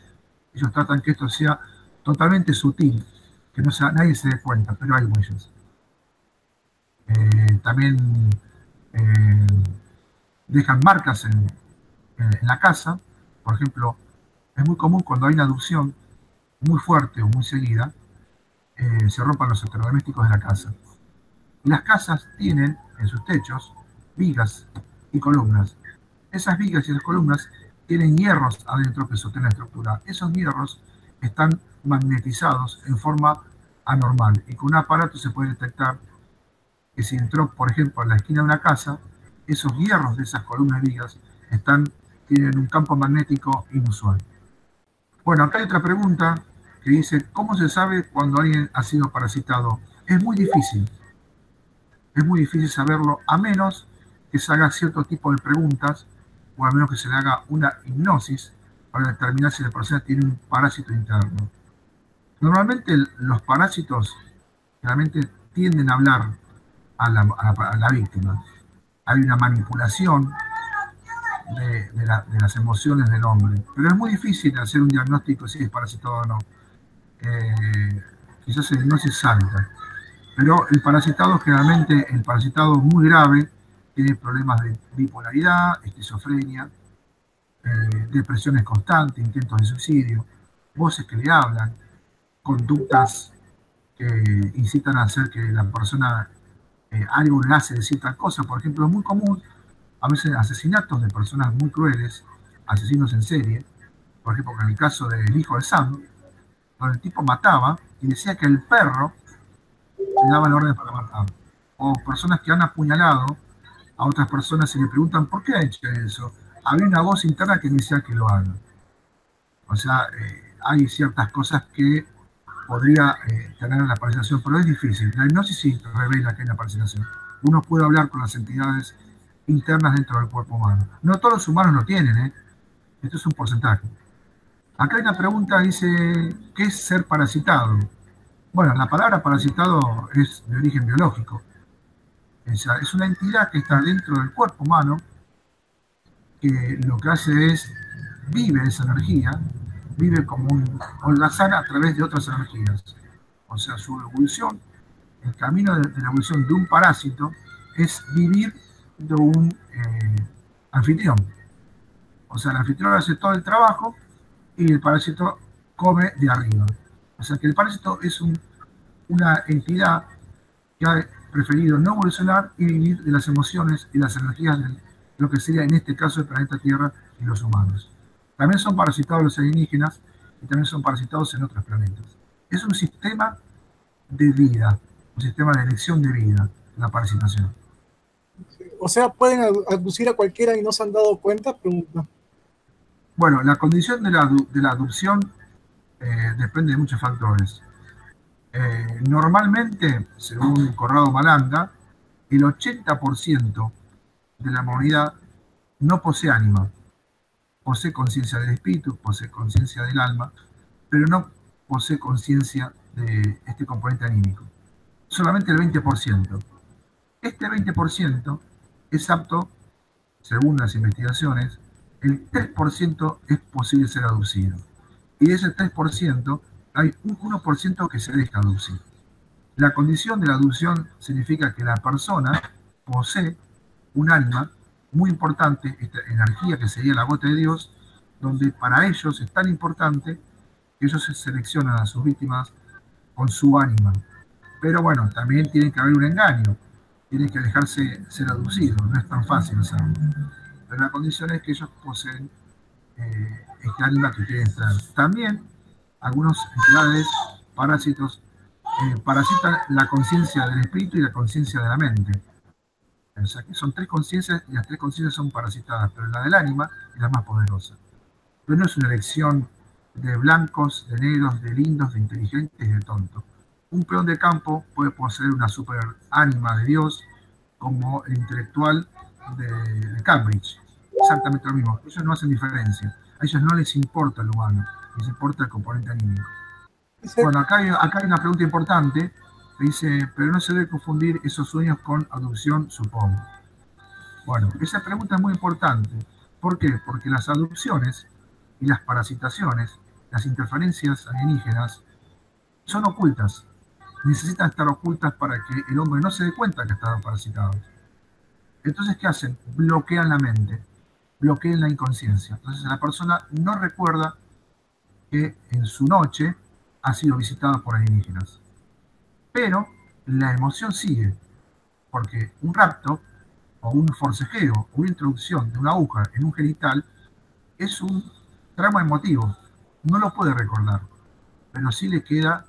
Ellos tratan que esto sea totalmente sutil, que nadie se dé cuenta, pero hay huellas. También dejan marcas en la casa. Por ejemplo, es muy común cuando hay una abducción muy fuerte o muy seguida, se rompan los electrodomésticos de la casa. Y las casas tienen en sus techos vigas y columnas. Esas vigas y esas columnas tienen hierros adentro que sostienen la estructura. Esos hierros están magnetizados en forma anormal y con un aparato se puede detectar que si entró, por ejemplo, en la esquina de una casa, esos hierros de esas columnas de vigas tienen un campo magnético inusual. Bueno, acá hay otra pregunta que dice, ¿cómo se sabe cuando alguien ha sido parasitado? Es muy difícil saberlo, a menos que se haga cierto tipo de preguntas, o a menos que se le haga una hipnosis para determinar si la persona tiene un parásito interno. Normalmente los parásitos realmente tienden a hablar a la víctima. Hay una manipulación de las emociones del hombre, pero es muy difícil hacer un diagnóstico si es parasitado o no. Quizás la hipnosis salta, pero el parasitado generalmente, el parasitado muy grave, tiene problemas de bipolaridad, esquizofrenia, depresiones constantes, intentos de suicidio, voces que le hablan, conductas que incitan a hacer que la persona algo le hace decir tal cosa. Por ejemplo, es muy común a veces asesinatos de personas muy crueles, asesinos en serie, por ejemplo, en el caso del hijo de Sam, donde el tipo mataba y decía que el perro le daba la orden para matar. O personas que han apuñalado a otras personas y le preguntan ¿por qué ha hecho eso? Había una voz interna que decía que lo haga. O sea, hay ciertas cosas que podría tener la paralización, pero es difícil. La hipnosis sí revela que hay una paralización. Uno puede hablar con las entidades internas dentro del cuerpo humano. No todos los humanos lo tienen, esto es un porcentaje. Acá hay una pregunta, dice, ¿qué es ser parasitado? Bueno, la palabra parasitado es de origen biológico. Es una entidad que está dentro del cuerpo humano, que lo que hace es, vive esa energía, vive como un holgazán a través de otras energías. O sea, su evolución, el camino de la evolución de un parásito es vivir de un anfitrión. O sea, el anfitrión hace todo el trabajo y el parásito come de arriba. O sea, que el parásito es una entidad que ha preferido no evolucionar y vivir de las emociones y las energías de lo que sería en este caso el planeta Tierra y los humanos. También son parasitados los alienígenas y también son parasitados en otros planetas. Es un sistema de vida, un sistema de elección de vida, la parasitación. O sea, pueden abducir a cualquiera y no se han dado cuenta. Pregunta. Bueno, la condición de la abducción depende de muchos factores. Normalmente, según Corrado Malanga, el 80% de la humanidad no posee ánima. Posee conciencia del espíritu, posee conciencia del alma, pero no posee conciencia de este componente anímico. Solamente el 20%. Este 20% es apto, según las investigaciones, el 3% es posible ser abducido. Y de ese 3% hay un 1% que se deja abducir. La condición de la abducción significa que la persona posee un alma muy importante, esta energía que sería la gota de Dios, donde para ellos es tan importante que ellos seleccionan a sus víctimas con su ánima. Pero bueno, también tiene que haber un engaño, tiene que dejarse ser abducido, no es tan fácil hacerlo. Pero la condición es que ellos poseen este ánima que quieren traer. También algunas entidades, parásitos, parasitan la conciencia del espíritu y la conciencia de la mente. O sea que son 3 conciencias y las 3 conciencias son parasitadas, pero la del ánima es la más poderosa. Pero no es una elección de blancos, de negros, de lindos, de inteligentes y de tontos. Un peón de campo puede poseer una super ánima de Dios como el intelectual de Cambridge. Exactamente lo mismo. Ellos no hacen diferencia. A ellos no les importa lo humano, les importa el componente anímico. Bueno, acá hay una pregunta importante. Dice, pero no se debe confundir esos sueños con abducción, supongo. Bueno, esa pregunta es muy importante. ¿Por qué? Porque las abducciones y las parasitaciones, las interferencias alienígenas, son ocultas. Necesitan estar ocultas para que el hombre no se dé cuenta que están parasitados. Entonces, ¿qué hacen? Bloquean la mente, bloquean la inconsciencia. Entonces, la persona no recuerda que en su noche ha sido visitada por alienígenas. Pero la emoción sigue, porque un rapto, o un forcejeo, o una introducción de una aguja en un genital, es un tramo emotivo. No lo puede recordar, pero sí le queda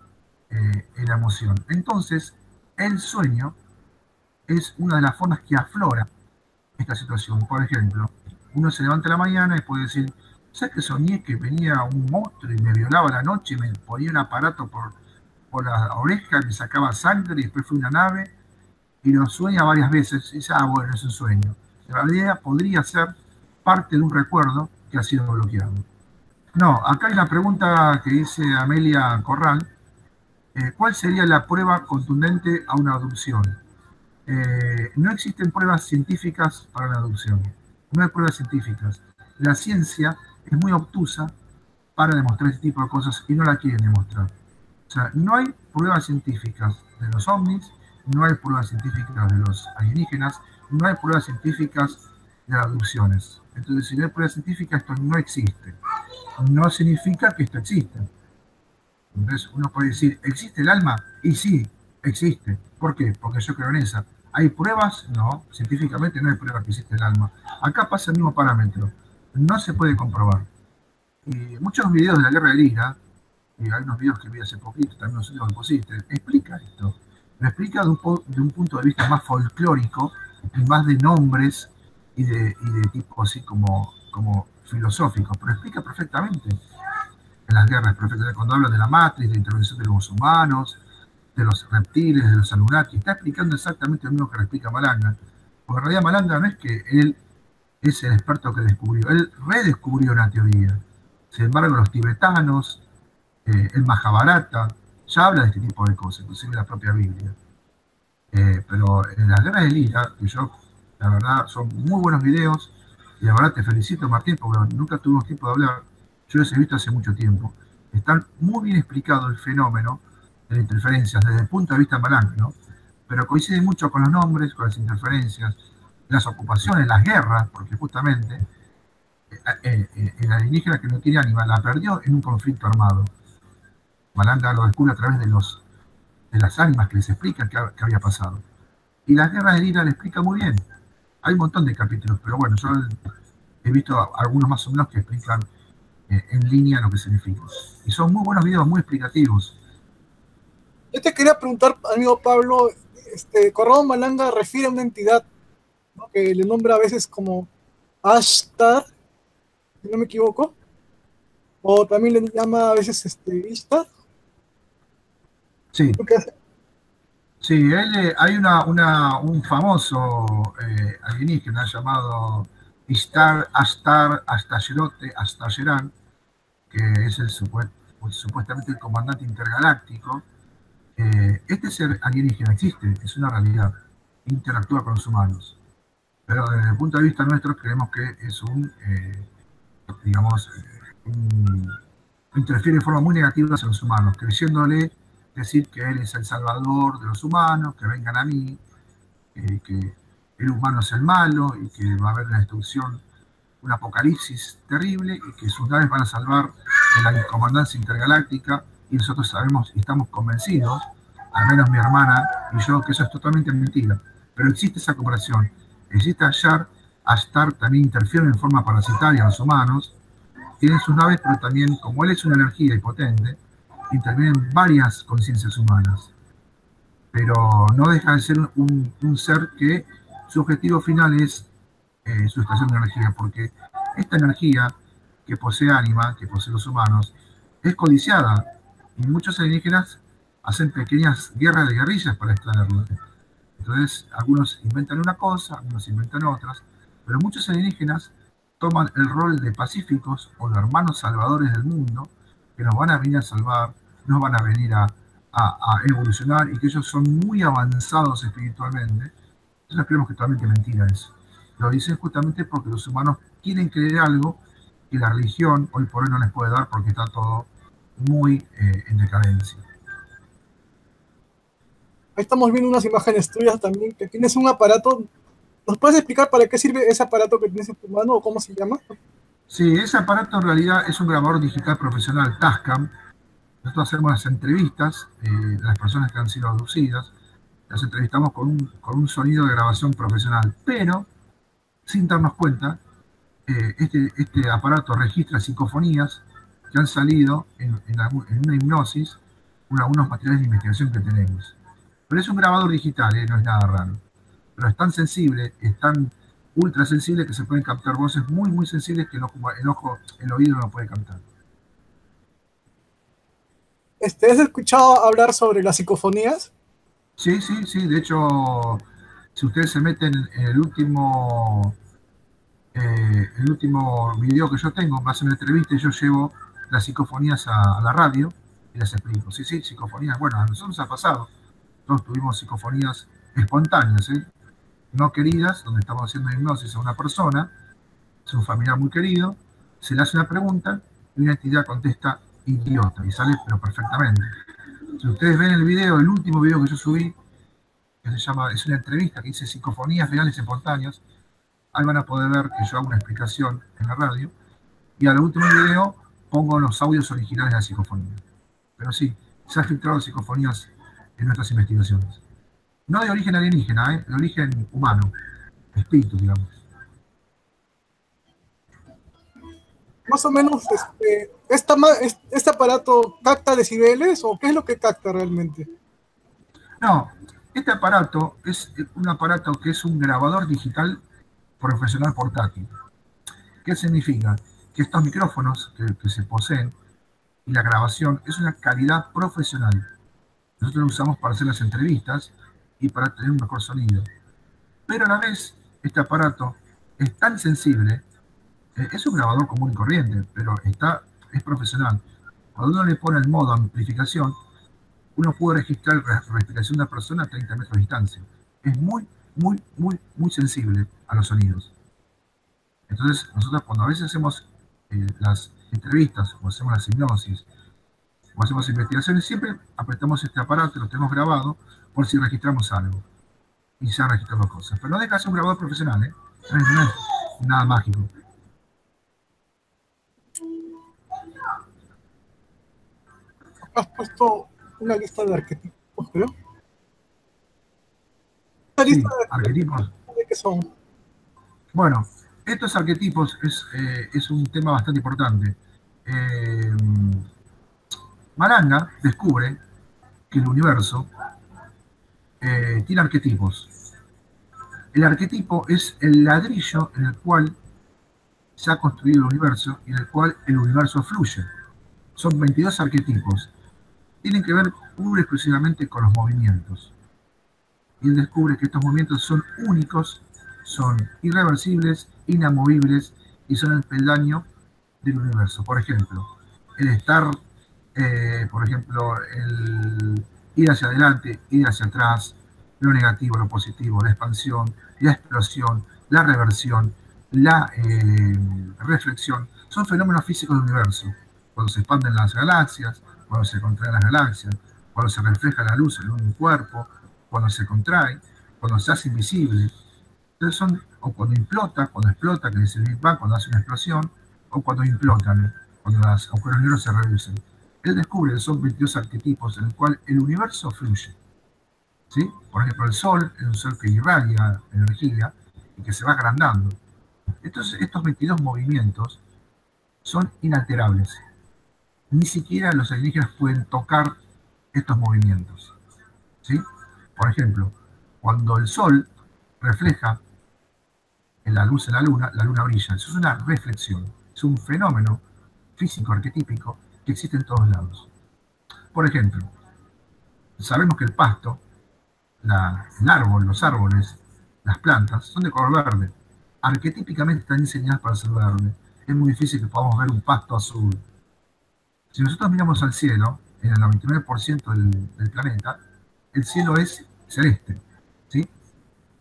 en la emoción. Entonces, el sueño es una de las formas que aflora esta situación. Por ejemplo, uno se levanta a la mañana y puede decir, ¿sabes que soñé que venía un monstruo y me violaba la noche y me ponía un aparato por la oreja, me sacaba sangre y después fue una nave? Y lo sueña varias veces y dice, bueno, es un sueño. En realidad podría ser parte de un recuerdo que ha sido bloqueado. No, acá hay una pregunta que dice Amelia Corral. ¿Cuál sería la prueba contundente a una abducción? No existen pruebas científicas para la abducción. No hay pruebas científicas. La ciencia es muy obtusa para demostrar este tipo de cosas y no la quieren demostrar. O sea, no hay pruebas científicas de los ovnis, no hay pruebas científicas de los alienígenas, no hay pruebas científicas de las abducciones. Entonces, si no hay pruebas científicas, esto no existe. No significa que esto exista. Entonces, uno puede decir, ¿existe el alma? Y sí, existe. ¿Por qué? Porque yo creo en esa. ¿Hay pruebas? No, científicamente no hay pruebas que existe el alma. Acá pasa el mismo parámetro. No se puede comprobar. Y muchos videos de la guerra del IRA, y hay unos videos que vi hace poquito, también los últimos que pusiste, explica esto. Lo explica de un punto de vista más folclórico, y más de nombres y de tipo así como filosófico, pero explica perfectamente en las guerras, perfectamente, cuando habla de la matriz, de la intervención de los humanos, de los reptiles, de los Anunnaki, está explicando exactamente lo mismo que le explica Malanga. Porque en realidad Malanga no es que él es el experto que descubrió, él redescubrió una teoría. Sin embargo, los tibetanos, el Mahabharata, ya habla de este tipo de cosas, inclusive la propia Biblia. Pero en las guerras del IRA, que yo, la verdad, son muy buenos videos, y la verdad te felicito, Martín, porque nunca tuvimos tiempo de hablar, yo los he visto hace mucho tiempo. Están muy bien explicado el fenómeno de las interferencias desde el punto de vista Malanga, ¿no? Pero coincide mucho con los nombres, con las interferencias, las ocupaciones, las guerras, porque justamente el alienígena que no tiene ánima la perdió en un conflicto armado. Malanga lo descubre a través de las ánimas que les explican qué había pasado. Y las guerras de IRA le explica muy bien. Hay un montón de capítulos, pero bueno, yo he visto algunos más o menos que explican en línea lo que significa. Y son muy buenos videos, muy explicativos. Yo te quería preguntar, amigo Pablo, Corrado Malanga refiere a una entidad, ¿no?, que le nombra a veces como Ashtar, si no me equivoco, o también le llama a veces Ishtar. Sí. Sí, hay un famoso alienígena llamado Ishtar, Ashtar, Ashtasheran, que es supuestamente el comandante intergaláctico. Este ser alienígena existe, es una realidad, interactúa con los humanos. Pero desde el punto de vista nuestro creemos que es un digamos, interfiere de forma muy negativa hacia los humanos, creyéndole decir que él es el salvador de los humanos, que vengan a mí, que el humano es el malo y que va a haber una destrucción, un apocalipsis terrible y que sus naves van a salvar de la comandancia intergaláctica, y nosotros sabemos y estamos convencidos, al menos mi hermana y yo, que eso es totalmente mentira. Pero existe esa comparación. Existe Ashtar también interfiere en forma parasitaria a los humanos, tienen sus naves, pero también, como él es una energía potente, intervienen varias conciencias humanas. Pero no deja de ser un ser que su objetivo final es su estación de energía, porque esta energía que posee Ánima, que posee los humanos, es codiciada, y muchos alienígenas hacen pequeñas guerras de guerrillas para extraerla. Entonces, algunos inventan una cosa, algunos inventan otras, pero muchos alienígenas toman el rol de pacíficos o de hermanos salvadores del mundo, que nos van a venir a salvar, nos van a venir a evolucionar, y que ellos son muy avanzados espiritualmente. Entonces creemos que totalmente mentira eso. Lo dicen justamente porque los humanos quieren creer algo que la religión hoy por hoy no les puede dar, porque está todo muy en decadencia. Ahí estamos viendo unas imágenes tuyas también, que tienes un aparato. ¿Nos puedes explicar para qué sirve ese aparato que tienes en tu mano o cómo se llama? Sí, ese aparato en realidad es un grabador digital profesional Tascam. Nosotros hacemos las entrevistas de las personas que han sido abducidas, las entrevistamos con un sonido de grabación profesional, pero sin darnos cuenta, este aparato registra psicofonías que han salido en una hipnosis, algunos materiales de investigación que tenemos. Pero es un grabador digital, no es nada raro. Pero es tan sensible, es tan ultra sensible, que se pueden captar voces muy, muy sensibles que el oído no puede captar. ¿Has escuchado hablar sobre las psicofonías? Sí, sí, sí. De hecho, si ustedes se meten en el último video que yo tengo, me hacen una entrevista y yo llevo las psicofonías a la radio y les explico. Sí, sí, psicofonías. Bueno, a nosotros nos ha pasado. Nosotros tuvimos psicofonías espontáneas, no queridas, donde estamos haciendo hipnosis a una persona, es un familiar muy querido, se le hace una pregunta y una entidad contesta idiota, y sale pero perfectamente. Si ustedes ven el video, el último video que yo subí, que es una entrevista que dice psicofonías reales espontáneas, ahí van a poder ver que yo hago una explicación en la radio, y al último video pongo los audios originales de la psicofonía. Pero sí, se han filtrado psicofonías en nuestras investigaciones. No de origen alienígena, de origen humano, espíritu, digamos. Más o menos, ¿este aparato capta decibeles o qué es lo que capta realmente? No, este aparato es un aparato que es un grabador digital profesional portátil. ¿Qué significa? Que estos micrófonos que se poseen y la grabación es una calidad profesional. Nosotros lo usamos para hacer las entrevistas y para tener un mejor sonido. Pero a la vez, este aparato es tan sensible, es un grabador común y corriente, pero es profesional. Cuando uno le pone el modo amplificación, uno puede registrar la respiración de la persona a 30 metros de distancia. Es muy, muy, muy, muy sensible a los sonidos. Entonces, nosotros cuando a veces hacemos las entrevistas, o hacemos las hipnosis, o hacemos investigaciones, siempre apretamos este aparato, lo tenemos grabado, por si registramos algo. Y se han registrado cosas. Pero no deja de ser un grabador profesional, no es nada mágico. Has puesto una lista de arquetipos, creo. ¿Una Sí, lista arquetipos. ¿De qué son? Bueno, estos arquetipos es un tema bastante importante. Maranga descubre que el universo tiene arquetipos. El arquetipo es el ladrillo en el cual se ha construido el universo y en el cual el universo fluye. Son 22 arquetipos. Tienen que ver pura y exclusivamente con los movimientos. Y él descubre que estos movimientos son únicos, son irreversibles, inamovibles y son el peldaño del universo. Por ejemplo, el estar, el ir hacia adelante, ir hacia atrás, lo negativo, lo positivo, la expansión, la explosión, la reversión, la reflexión, Son fenómenos físicos del universo. Cuando se expanden las galaxias, cuando se contraen las galaxias, cuando se refleja la luz en un cuerpo, cuando se contrae, cuando se hace invisible. Entonces son, o cuando explota, que es el Big Bang, cuando hace una explosión, o cuando implotan, cuando los agujeros negros se reducen. Él descubre que son 22 arquetipos en el cual el universo fluye. ¿Sí? Por ejemplo, el Sol es un Sol que irradia energía y que se va agrandando. Entonces, estos 22 movimientos son inalterables. Ni siquiera los alienígenas pueden tocar estos movimientos. ¿Sí? Por ejemplo, cuando el Sol refleja en la luz en la luna brilla. Eso es una reflexión. Es un fenómeno físico arquetípico que existe en todos lados. Por ejemplo, sabemos que el pasto, el árbol, los árboles, las plantas, son de color verde. Arquetípicamente están diseñadas para ser verde. Es muy difícil que podamos ver un pasto azul. Si nosotros miramos al cielo, en el 99% del planeta, el cielo es celeste. ¿Sí?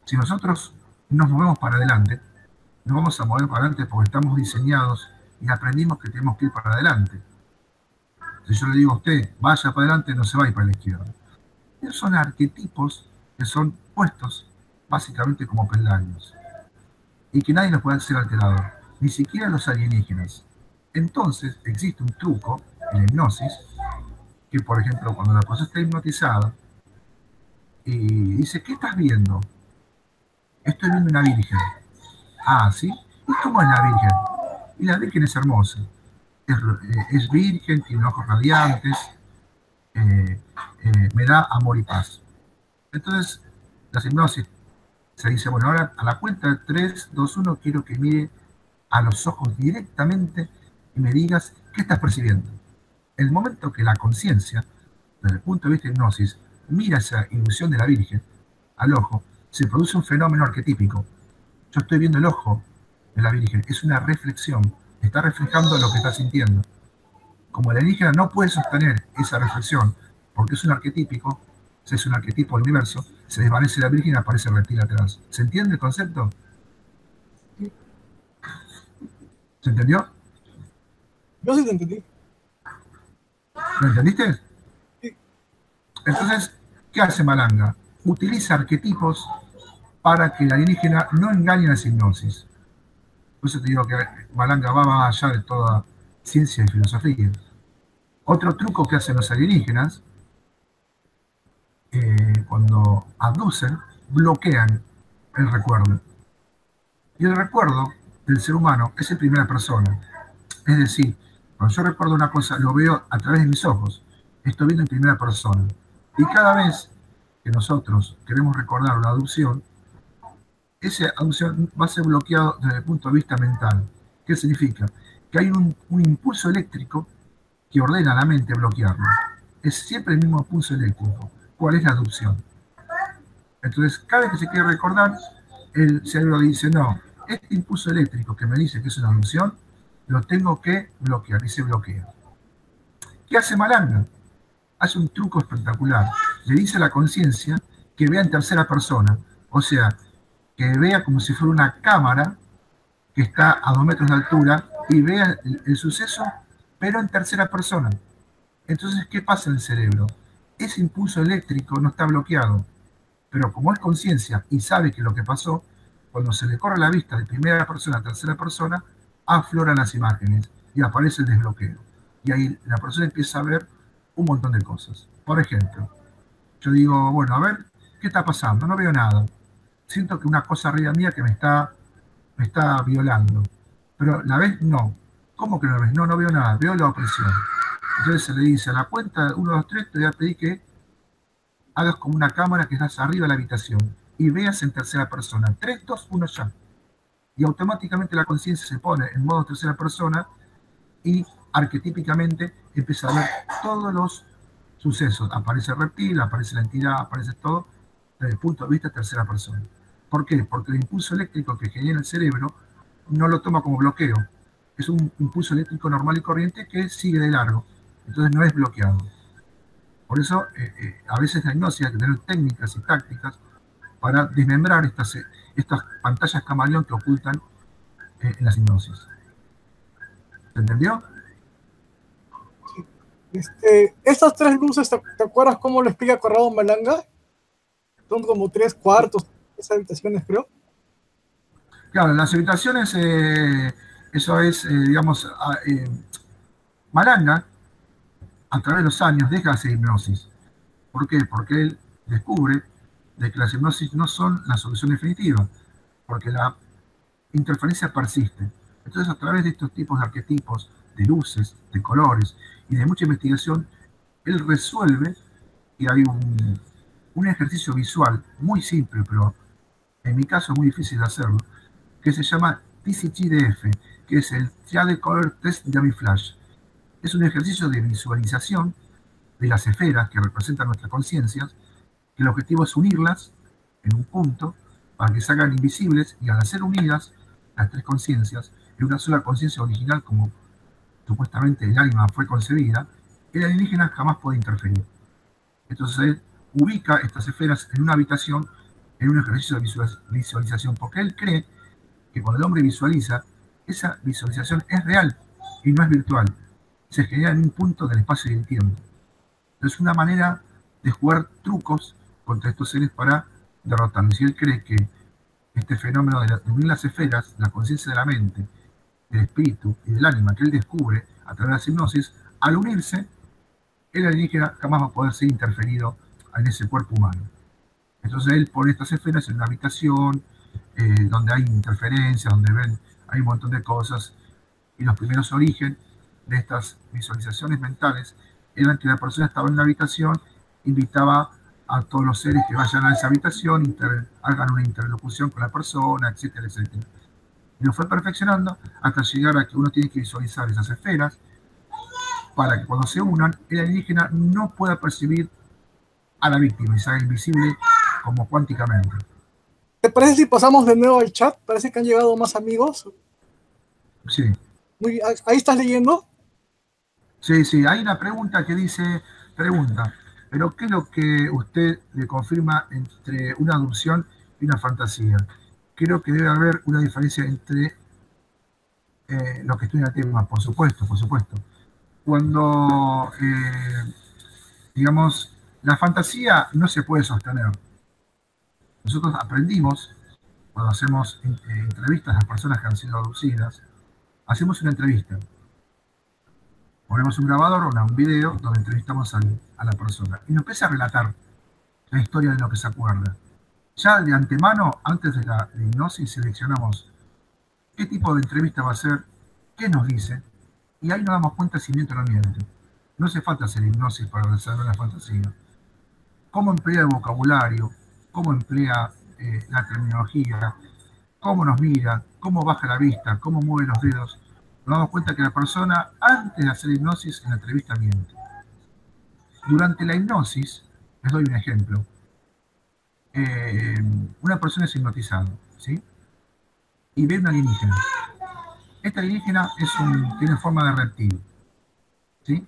Si nosotros nos movemos para adelante, nos vamos a mover para adelante porque estamos diseñados y aprendimos que tenemos que ir para adelante. Si yo le digo a usted, vaya para adelante, no se va a ir para la izquierda. Esos son arquetipos que son puestos básicamente como peldaños y que nadie los puede hacer alterador, ni siquiera los alienígenas. Entonces existe un truco en la hipnosis que, por ejemplo, cuando la persona está hipnotizada y dice, ¿qué estás viendo? Estoy viendo una virgen. Ah, ¿sí? ¿Y cómo es la virgen? Y la virgen es hermosa. Es virgen, tiene ojos radiantes, me da amor y paz. Entonces, la hipnosis se dice, bueno, ahora a la cuenta de 3, 2, 1, quiero que mire a los ojos directamente y me digas qué estás percibiendo. El momento que la conciencia, desde el punto de vista de hipnosis, mira esa ilusión de la virgen al ojo, se produce un fenómeno arquetípico. Yo estoy viendo el ojo de la virgen, es una reflexión, está reflejando lo que está sintiendo. Como el alienígena no puede sostener esa reflexión, porque es un arquetípico, es un arquetipo del universo, se desvanece la virgen y aparece el reptil atrás. ¿Se entiende el concepto? ¿Se entendió? Yo sí te entendí. ¿Lo entendiste? Sí. Entonces, ¿qué hace Malanga? Utiliza arquetipos para que el alienígena no engañe la hipnosis. Por eso te digo que Malanga va más allá de toda ciencia y filosofía. Otro truco que hacen los alienígenas, cuando abducen, bloquean el recuerdo. Y el recuerdo del ser humano es en primera persona. Es decir, cuando yo recuerdo una cosa, lo veo a través de mis ojos. Estoy viendo en primera persona. Y cada vez que nosotros queremos recordar una abducción, esa abducción va a ser bloqueado desde el punto de vista mental. ¿Qué significa? Que hay un impulso eléctrico que ordena a la mente bloquearlo. Es siempre el mismo impulso eléctrico. ¿Cuál es la abducción? Entonces, cada vez que se quiere recordar, el cerebro dice, no, este impulso eléctrico que me dice que es una abducción, lo tengo que bloquear, y se bloquea. ¿Qué hace Malanga? Hace un truco espectacular. Le dice a la conciencia que vea en tercera persona. O sea, que vea como si fuera una cámara que está a 2 metros de altura y vea el suceso, pero en tercera persona. Entonces, ¿qué pasa en el cerebro? Ese impulso eléctrico no está bloqueado, pero como es conciencia y sabe que lo que pasó, cuando se le corre la vista de primera persona a tercera persona, afloran las imágenes y aparece el desbloqueo. Y ahí la persona empieza a ver un montón de cosas. Por ejemplo, yo digo, bueno, a ver, ¿qué está pasando? No veo nada. Siento que una cosa arriba mía que me está violando. Pero ¿la ves? No. ¿Cómo que no la ves? No, no veo nada. Veo la opresión. Entonces se le dice, a la cuenta de 1, 2, 3, te voy a pedir que hagas como una cámara que estás arriba de la habitación y veas en tercera persona. 3, 2, 1 ya. Y automáticamente la conciencia se pone en modo tercera persona y arquetípicamente empieza a ver todos los sucesos. Aparece el reptil, aparece la entidad, aparece todo desde el punto de vista de tercera persona. ¿Por qué? Porque el impulso eléctrico que genera el cerebro no lo toma como bloqueo. Es un impulso eléctrico normal y corriente que sigue de largo. Entonces no es bloqueado. Por eso a veces la hipnosis hay que tener técnicas y tácticas para desmembrar estas pantallas camaleón que ocultan en las hipnosis. ¿Se entendió? Estas tres luces, ¿te acuerdas cómo lo explica Corrado Malanga? Son como 3 cuartos, 3 habitaciones, creo. Claro, en las habitaciones, eso es, digamos, Malanga, a través de los años, deja de hacer hipnosis. ¿Por qué? Porque él descubre de que las hipnosis no son la solución definitiva, porque la interferencia persiste. Entonces, a través de estos tipos de arquetipos, de luces, de colores y de mucha investigación, él resuelve y hay un ejercicio visual muy simple, pero en mi caso es muy difícil de hacerlo, que se llama TCGDF, que es el Triade Color Test Dummy Flash. Es un ejercicio de visualización de las esferas que representan nuestras conciencias, que el objetivo es unirlas en un punto para que se hagan invisibles, y al ser unidas las tres conciencias en una sola conciencia original, como supuestamente el ánima fue concebida, el alienígena jamás puede interferir. Entonces él ubica estas esferas en una habitación, en un ejercicio de visualización, porque él cree que cuando el hombre visualiza, esa visualización es real y no es virtual. Se genera en un punto del espacio y del tiempo. Es una manera de jugar trucos contra estos seres para derrotarlos. Y él cree que este fenómeno de unir las esferas, la conciencia de la mente, del espíritu y del ánima que él descubre a través de la hipnosis, al unirse, el alienígena jamás va a poder ser interferido en ese cuerpo humano. Entonces él pone estas esferas en una habitación donde hay interferencias, donde hay un montón de cosas, y los primeros orígenes de estas visualizaciones mentales eran que la persona estaba en la habitación, invitaba a todos los seres que vayan a esa habitación, hagan una interlocución con la persona, etcétera, etcétera. Y lo fue perfeccionando hasta llegar a que uno tiene que visualizar esas esferas para que cuando se unan, el alienígena no pueda percibir a la víctima y se haga invisible como cuánticamente. ¿Te parece si pasamos de nuevo al chat? Parece que han llegado más amigos. Sí. ¿Ahí estás leyendo? Sí, sí, hay una pregunta que dice, ¿pero qué es lo que usted le confirma entre una adopción y una fantasía? Creo que debe haber una diferencia entre lo que estudia el tema, por supuesto, por supuesto. Cuando, digamos, la fantasía no se puede sostener. Nosotros aprendimos, cuando hacemos entrevistas a personas que han sido abducidas, hacemos una entrevista. Ponemos un grabador o un video donde entrevistamos a la persona y nos empieza a relatar la historia de lo que se acuerda. Ya de antemano, antes de la hipnosis, seleccionamos qué tipo de entrevista va a ser, qué nos dice, y ahí nos damos cuenta si miente o no miente. No hace falta hacer hipnosis para resolver la fantasía. Cómo emplea el vocabulario, cómo emplea la terminología, cómo nos mira, cómo baja la vista, cómo mueve los dedos. Nos damos cuenta que la persona, antes de hacer hipnosis, en la entrevista miente. Durante la hipnosis, les doy un ejemplo. Una persona es hipnotizada, ¿sí? Y ve una alienígena. Esta alienígena tiene forma de reptil, ¿sí?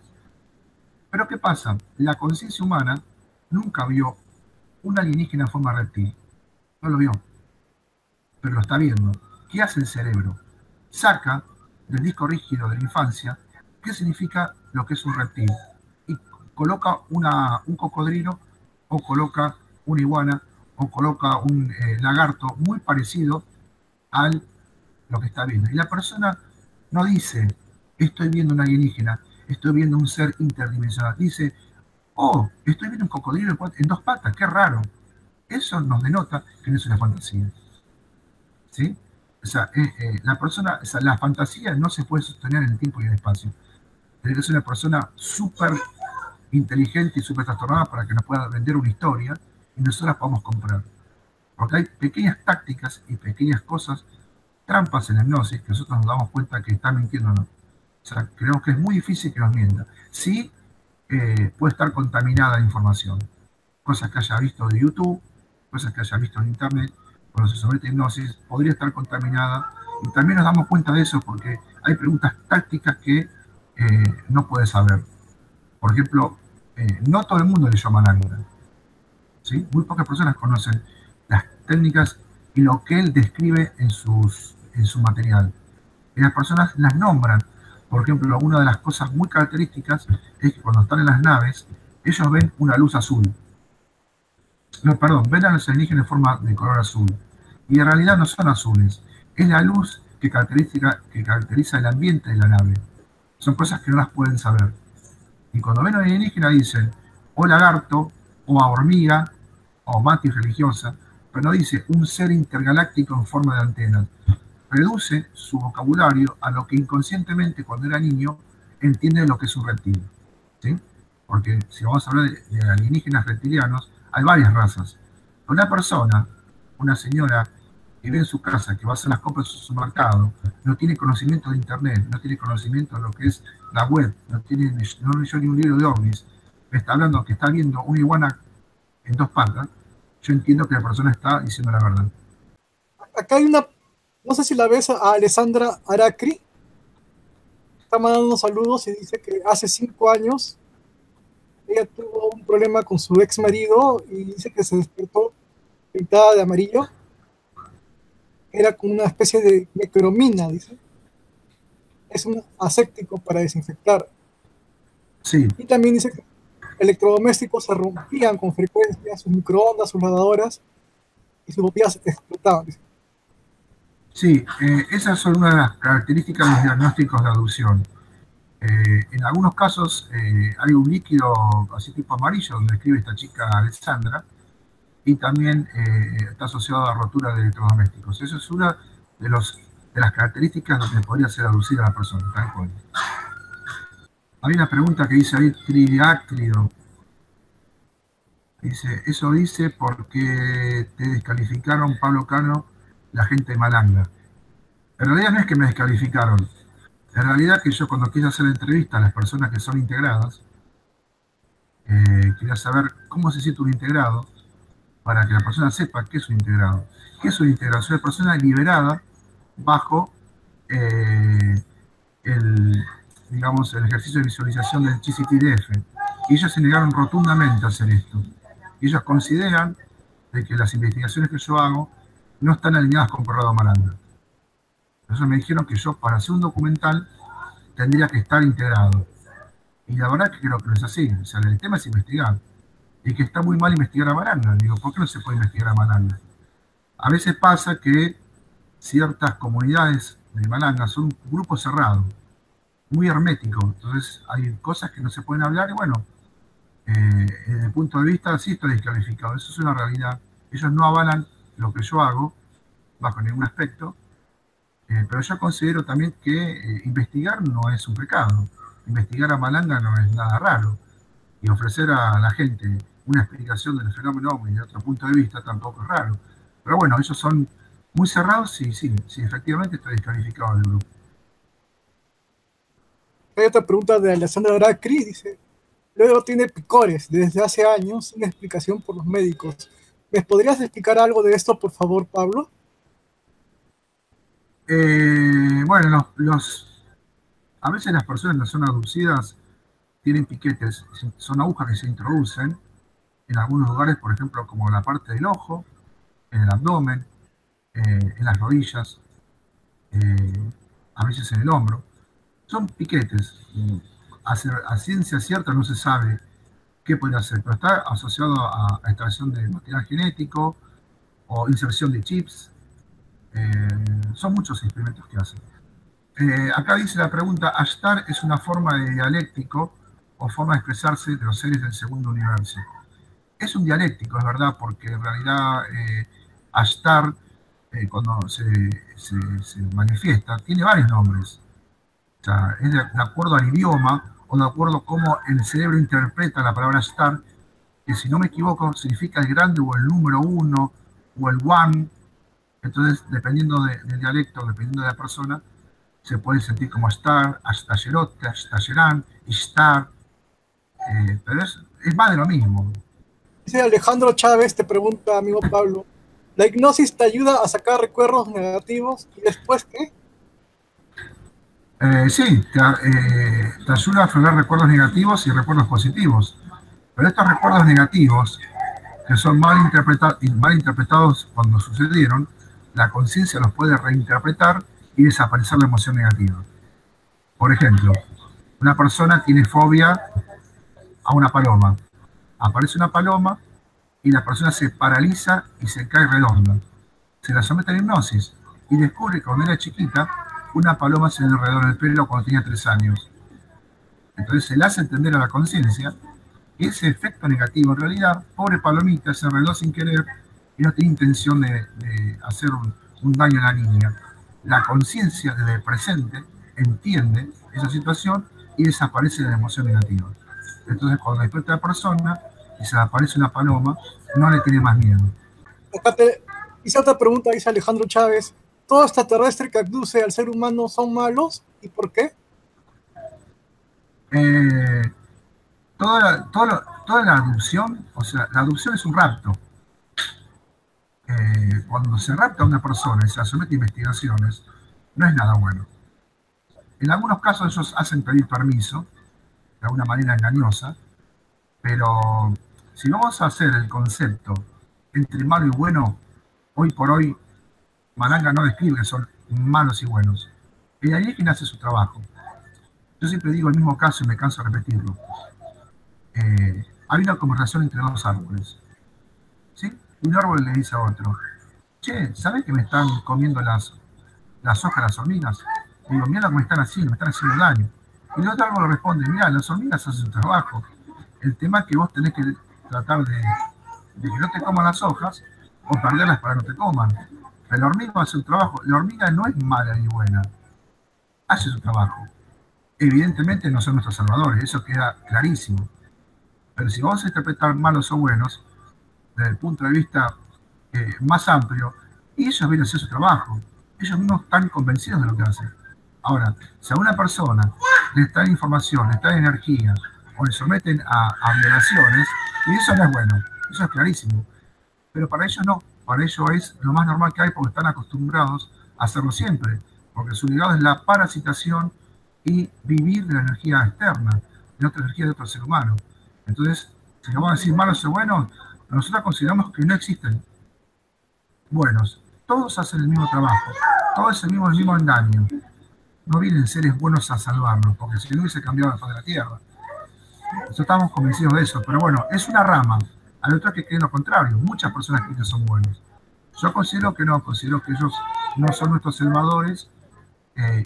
Pero ¿qué pasa? La conciencia humana nunca vio una alienígena en forma de reptil. No lo vio, pero lo está viendo. ¿Qué hace el cerebro? Saca del disco rígido de la infancia qué significa lo que es un reptil y coloca un cocodrilo, o coloca una iguana, o coloca un lagarto muy parecido a lo que está viendo. Y la persona no dice, estoy viendo una alienígena, estoy viendo un ser interdimensional. Dice, oh, estoy viendo un cocodrilo en 2 patas, qué raro. Eso nos denota que no es una fantasía. ¿Sí? O sea, la fantasía no se puede sostener en el tiempo y en el espacio. Tiene que ser una persona súper inteligente y súper trastornada para que nos pueda vender una historia y nosotros la podamos comprar. Porque hay pequeñas tácticas y pequeñas cosas, trampas en la hipnosis, que nosotros nos damos cuenta que están mintiendo o no. O sea, creemos que es muy difícil que nos mienta. Sí, puede estar contaminada la información. Cosas que haya visto de YouTube, cosas que haya visto en Internet, cuando se somete a hipnosis, podría estar contaminada. Y también nos damos cuenta de eso porque hay preguntas tácticas que no puede saber. Por ejemplo, no todo el mundo leyó Malanga, ¿sí? Muy pocas personas conocen las técnicas y lo que él describe en su material. Y las personas las nombran, Por ejemplo, una de las cosas muy características es que cuando están en las naves, ellos ven una luz azul. No, perdón, ven a los alienígenas en forma de color azul. Y en realidad no son azules. Es la luz que caracteriza el ambiente de la nave. Son cosas que no las pueden saber. Y cuando ven a un alienígena dicen o lagarto, o a hormiga, o mantis religiosa, pero no dice un ser intergaláctico en forma de antenas. Reduce su vocabulario a lo que inconscientemente cuando era niño entiende lo que es un reptil. ¿Sí? Porque si vamos a hablar de alienígenas reptilianos, hay varias razas. Una persona, una señora que vive en su casa, que va a hacer las compras en su supermercado, no tiene conocimiento de internet, no tiene conocimiento de lo que es la web, no leyó ni un libro de ovnis, me está hablando que está viendo una iguana en dos patas, yo entiendo que la persona está diciendo la verdad. Acá hay una, no sé si la ves, a Alessandra Aracri, está mandando unos saludos y dice que hace 5 años ella tuvo un problema con su ex marido y dice que se despertó pintada de amarillo. Era como una especie de necromina, dice. Es un aséptico para desinfectar. Sí. Y también dice que electrodomésticos se rompían con frecuencia, sus microondas, sus lavadoras, y sus botellas explotaban. Dice. Sí, esas son una de las características de los diagnósticos de aducción. En algunos casos hay un líquido así tipo amarillo donde escribe esta chica Alessandra, y también está asociado a rotura de electrodomésticos. Eso es una de las características donde podría ser aducida a la persona. Hay una pregunta que dice ahí, tridiáctrido. Dice, eso dice porque te descalificaron, Pablo Cano, la gente de Malanga. En realidad no es que me descalificaron. En realidad que yo cuando quise hacer la entrevista a las personas que son integradas, quería saber cómo se siente un integrado para que la persona sepa qué es un integrado. ¿Qué es una integración? Es una persona liberada bajo digamos, el ejercicio de visualización del GCTDF. Y ellos se negaron rotundamente a hacer esto. Y ellos consideran de que las investigaciones que yo hago no están alineadas con Corrado Malanga. Entonces me dijeron que yo, para hacer un documental, tendría que estar integrado. Y la verdad que creo que no es así. O sea, el tema es investigar. Y que está muy mal investigar a Malanga. Digo, ¿por qué no se puede investigar a Malanga? A veces pasa que ciertas comunidades de Malanga son grupos cerrados, muy herméticos. Entonces hay cosas que no se pueden hablar y bueno, desde el punto de vista sí estoy descalificado. Eso es una realidad. Ellos no avalan lo que yo hago bajo ningún aspecto. Pero yo considero también que investigar no es un pecado. Investigar a Malanga no es nada raro. Y ofrecer a la gente una explicación del fenómeno OVNI de otro punto de vista tampoco es raro. Pero bueno, ellos son muy cerrados y sí, efectivamente estoy descalificado del grupo. Hay otra pregunta de Alessandra Aracri, dice, luego tiene picores desde hace años sin explicación por los médicos. ¿Me podrías explicar algo de esto, por favor, Pablo? Bueno, a veces las personas que son abducidas tienen piquetes, son agujas que se introducen en algunos lugares, por ejemplo, como la parte del ojo, en el abdomen, en las rodillas, a veces en el hombro. Son piquetes. A ciencia cierta no se sabe qué puede hacer, pero está asociado a extracción de material genético o inserción de chips. Son muchos experimentos que hacen. Acá dice la pregunta, Ashtar es una forma de dialéctico o forma de expresarse de los seres del segundo universo. Es un dialéctico, es verdad, porque en realidad Ashtar, cuando se manifiesta, tiene varios nombres. O sea, es de acuerdo al idioma o de acuerdo a cómo el cerebro interpreta la palabra Ashtar, que si no me equivoco significa el grande o el número uno o el one. Entonces, dependiendo del dialecto, dependiendo de la persona, se puede sentir como Ashtar, Ashtayerote, Ashtayeran, Ishtar, pero es más de lo mismo. Dice Alejandro Chávez, te pregunta, amigo Pablo, ¿la hipnosis te ayuda a sacar recuerdos negativos y después qué? Sí, te ayuda a aflorar recuerdos negativos y recuerdos positivos. Pero estos recuerdos negativos, que son mal interpretados cuando sucedieron, la conciencia los puede reinterpretar y desaparecer la emoción negativa. Por ejemplo, una persona tiene fobia a una paloma. Aparece una paloma y la persona se paraliza y se cae redonda. Se la somete a hipnosis y descubre que cuando era chiquita, una paloma se le enredó en el pelo cuando tenía 3 años. Entonces se le hace entender a la conciencia que ese efecto negativo, en realidad, pobre palomita, se enredó sin querer y no tenía intención de hacer un daño a la niña. La conciencia desde el presente entiende esa situación y desaparece la emoción negativa. Entonces, cuando despierta la persona y se le aparece una paloma, no le tiene más miedo. Acá hice otra pregunta, dice Alejandro Chávez. ¿Todo extraterrestre que abduce al ser humano son malos? ¿Y por qué? Toda la adopción, o sea, la adopción es un rapto. Cuando se rapta a una persona y se la somete a investigaciones, no es nada bueno. En algunos casos ellos hacen pedir permiso, de alguna manera engañosa, pero si vamos a hacer el concepto entre malo y bueno, hoy por hoy Malanga no describe que son malos y buenos. El alienígena hace su trabajo. Yo siempre digo el mismo caso y me canso de repetirlo. Hay una conversación entre 2 árboles. ¿Sí? Un árbol le dice a otro, che, ¿sabes que me están comiendo las hojas las hormigas? Digo, mira lo que me están haciendo daño. Y el otro árbol le responde, mira, las hormigas hacen su trabajo. El tema es que vos tenés que tratar de que no te coman las hojas o perderlas para que no te coman. Pero la hormiga hace su trabajo. La hormiga no es mala ni buena. Hace su trabajo. Evidentemente no son nuestros salvadores, eso queda clarísimo. Pero si vamos a interpretar malos o buenos, desde el punto de vista más amplio, ellos vienen a hacer su trabajo. Ellos mismos están convencidos de lo que hacen. Ahora, si a una persona le traen información, le traen energía, o le someten a violaciones, y eso no es bueno, eso es clarísimo. Pero para ellos no, para ellos es lo más normal que hay porque están acostumbrados a hacerlo siempre, porque su legado es la parasitación y vivir de la energía externa, de otra energía de otro ser humano. Entonces, si nos vamos a decir malos o buenos, nosotros consideramos que no existen buenos. Todos hacen el mismo trabajo, todos hacen el mismo engaño. No vienen seres buenos a salvarnos, porque si no hubiese cambiado la faz de la Tierra. Nosotros estamos convencidos de eso, pero bueno, es una rama. Hay otros que creen lo contrario. Muchas personas creen que son buenos. Yo considero que no, considero que ellos no son nuestros salvadores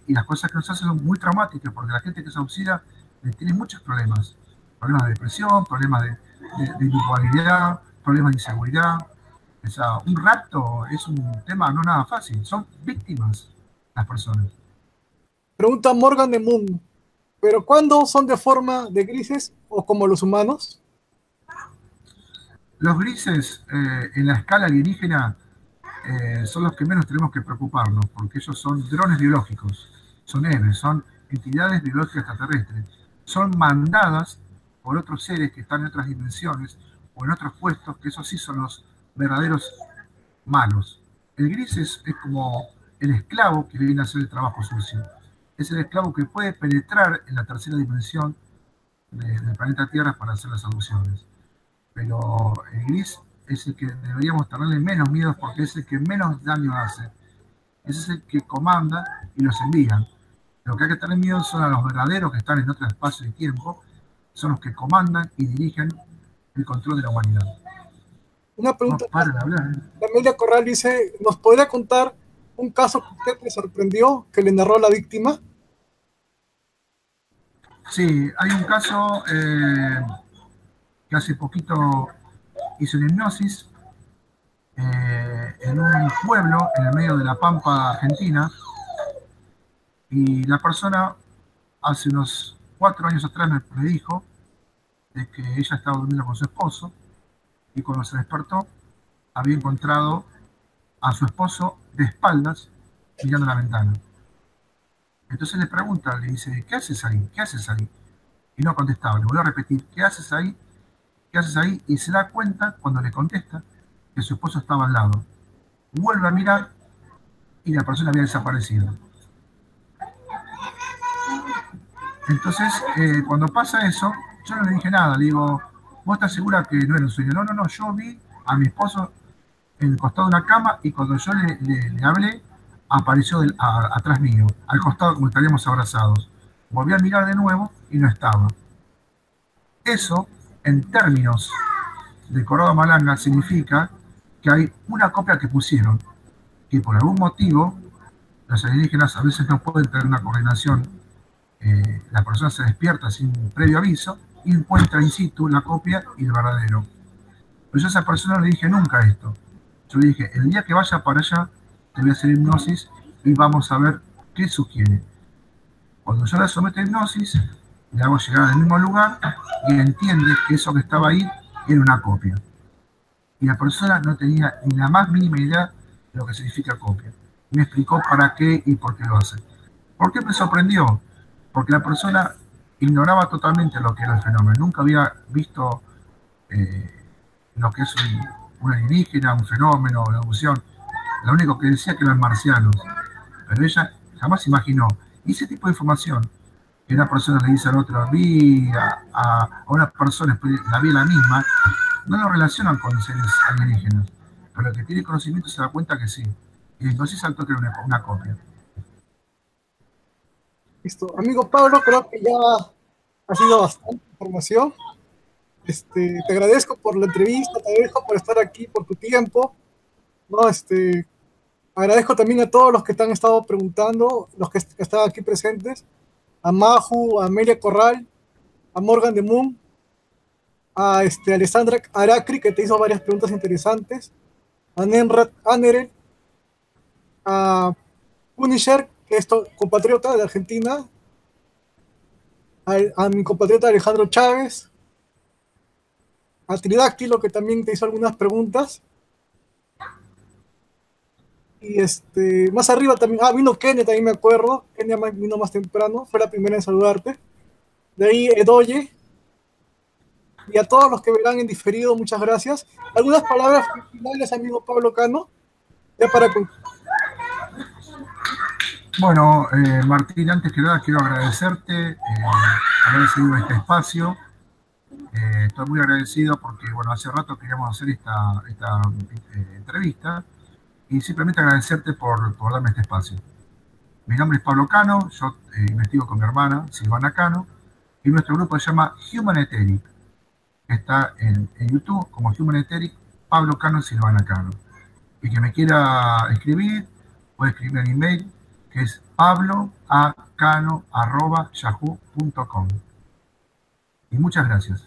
y las cosas que nos hacen son muy traumáticas, porque la gente que se auxilia tiene muchos problemas. Problemas de depresión, problemas de bipolaridad, problemas de inseguridad. O sea, un rapto es un tema no nada fácil. Son víctimas las personas. Pregunta Morgan de Moon. ¿Pero cuándo son de forma de grises o como los humanos? Los grises en la escala alienígena son los que menos tenemos que preocuparnos, porque ellos son drones biológicos, son héroes, son entidades biológicas extraterrestres. Son mandadas por otros seres que están en otras dimensiones o en otros puestos, que esos sí son los verdaderos malos. El gris es como el esclavo que viene a hacer el trabajo sucio. Es el esclavo que puede penetrar en la tercera dimensión del planeta Tierra para hacer las abducciones. Pero el gris es el que deberíamos tenerle menos miedo porque es el que menos daño hace. Ese es el que comanda y los envía. Lo que hay que tener miedo son a los verdaderos que están en otro espacio y tiempo, son los que comandan y dirigen el control de la humanidad. Una pregunta. No para de hablar. Amelia Corral dice, ¿nos podría contar un caso que usted le sorprendió, que le narró a la víctima? Sí, hay un caso que hace poquito hizo una hipnosis en un pueblo en el medio de la Pampa, Argentina, y la persona hace unos 4 años atrás me dijo de que ella estaba durmiendo con su esposo y cuando se despertó había encontrado a su esposo de espaldas mirando la ventana. Entonces le pregunta, le dice, ¿qué haces ahí? ¿Qué haces ahí? Y no contestaba, le volvió a repetir, ¿qué haces ahí? ¿Qué haces ahí? Y se da cuenta, cuando le contesta, que su esposo estaba al lado. Vuelve a mirar y la persona había desaparecido. Entonces, cuando pasa eso, yo no le dije nada, le digo, ¿vos estás segura que no era un sueño? No, yo vi a mi esposo en el costado de una cama y cuando yo le hablé, apareció atrás mío, al costado como estaríamos abrazados. Volví a mirar de nuevo y no estaba. Eso, en términos de Córdoba Malanga, significa que hay una copia que pusieron, que por algún motivo los alienígenas a veces no pueden tener una coordinación. La persona se despierta sin previo aviso y encuentra in situ la copia y el verdadero. Pero yo a esa persona no le dije nunca esto. Yo le dije, el día que vaya para allá, te voy a hacer hipnosis y vamos a ver qué sugiere. Cuando yo la someto a hipnosis, le hago llegar al mismo lugar y entiende que eso que estaba ahí era una copia. Y la persona no tenía ni la más mínima idea de lo que significa copia. Me explicó para qué y por qué lo hace. ¿Por qué me sorprendió? Porque la persona ignoraba totalmente lo que era el fenómeno. Nunca había visto lo que es un alienígena, un fenómeno, una evolución. Lo único que decía que eran marcianos. Pero ella jamás imaginó. Y ese tipo de información que una persona le dice a la otra, vi a una persona, la vi la misma, no lo relacionan con seres alienígenas. Pero el que tiene conocimiento se da cuenta que sí. Y entonces saltó que era una copia. Listo. Amigo Pablo, creo que ya ha sido bastante información. Te agradezco por la entrevista, te agradezco por estar aquí, por tu tiempo. ¿No? Agradezco también a todos los que te han estado preguntando, los que están aquí presentes, a Maju, a Amelia Corral, a Morgan de Moon, a Alessandra Aracri, que te hizo varias preguntas interesantes, a Nenrat Aneren, a Punisher, que es compatriota de Argentina, a mi compatriota Alejandro Chávez, a Tridáctilo, que también te hizo algunas preguntas. Y más arriba también, vino Kenia, también me acuerdo. Kenia vino más temprano, fue la primera en saludarte. De ahí Edoye. Y a todos los que verán en diferido, muchas gracias. ¿Algunas palabras finales, amigo Pablo Cano? Ya para concluir. Bueno, Martín, antes que nada quiero agradecerte, haber seguido este espacio. Estoy muy agradecido porque, bueno, hace rato queríamos hacer esta entrevista y simplemente agradecerte por darme este espacio. Mi nombre es Pablo Cano, yo investigo con mi hermana, Silvana Cano, y nuestro grupo se llama Human Etheric. Está en YouTube como Human Etheric, Pablo Cano, Silvana Cano. Y que me quiera escribir, puede escribir en email, que es pabloacano@yahoo.com. Y muchas gracias.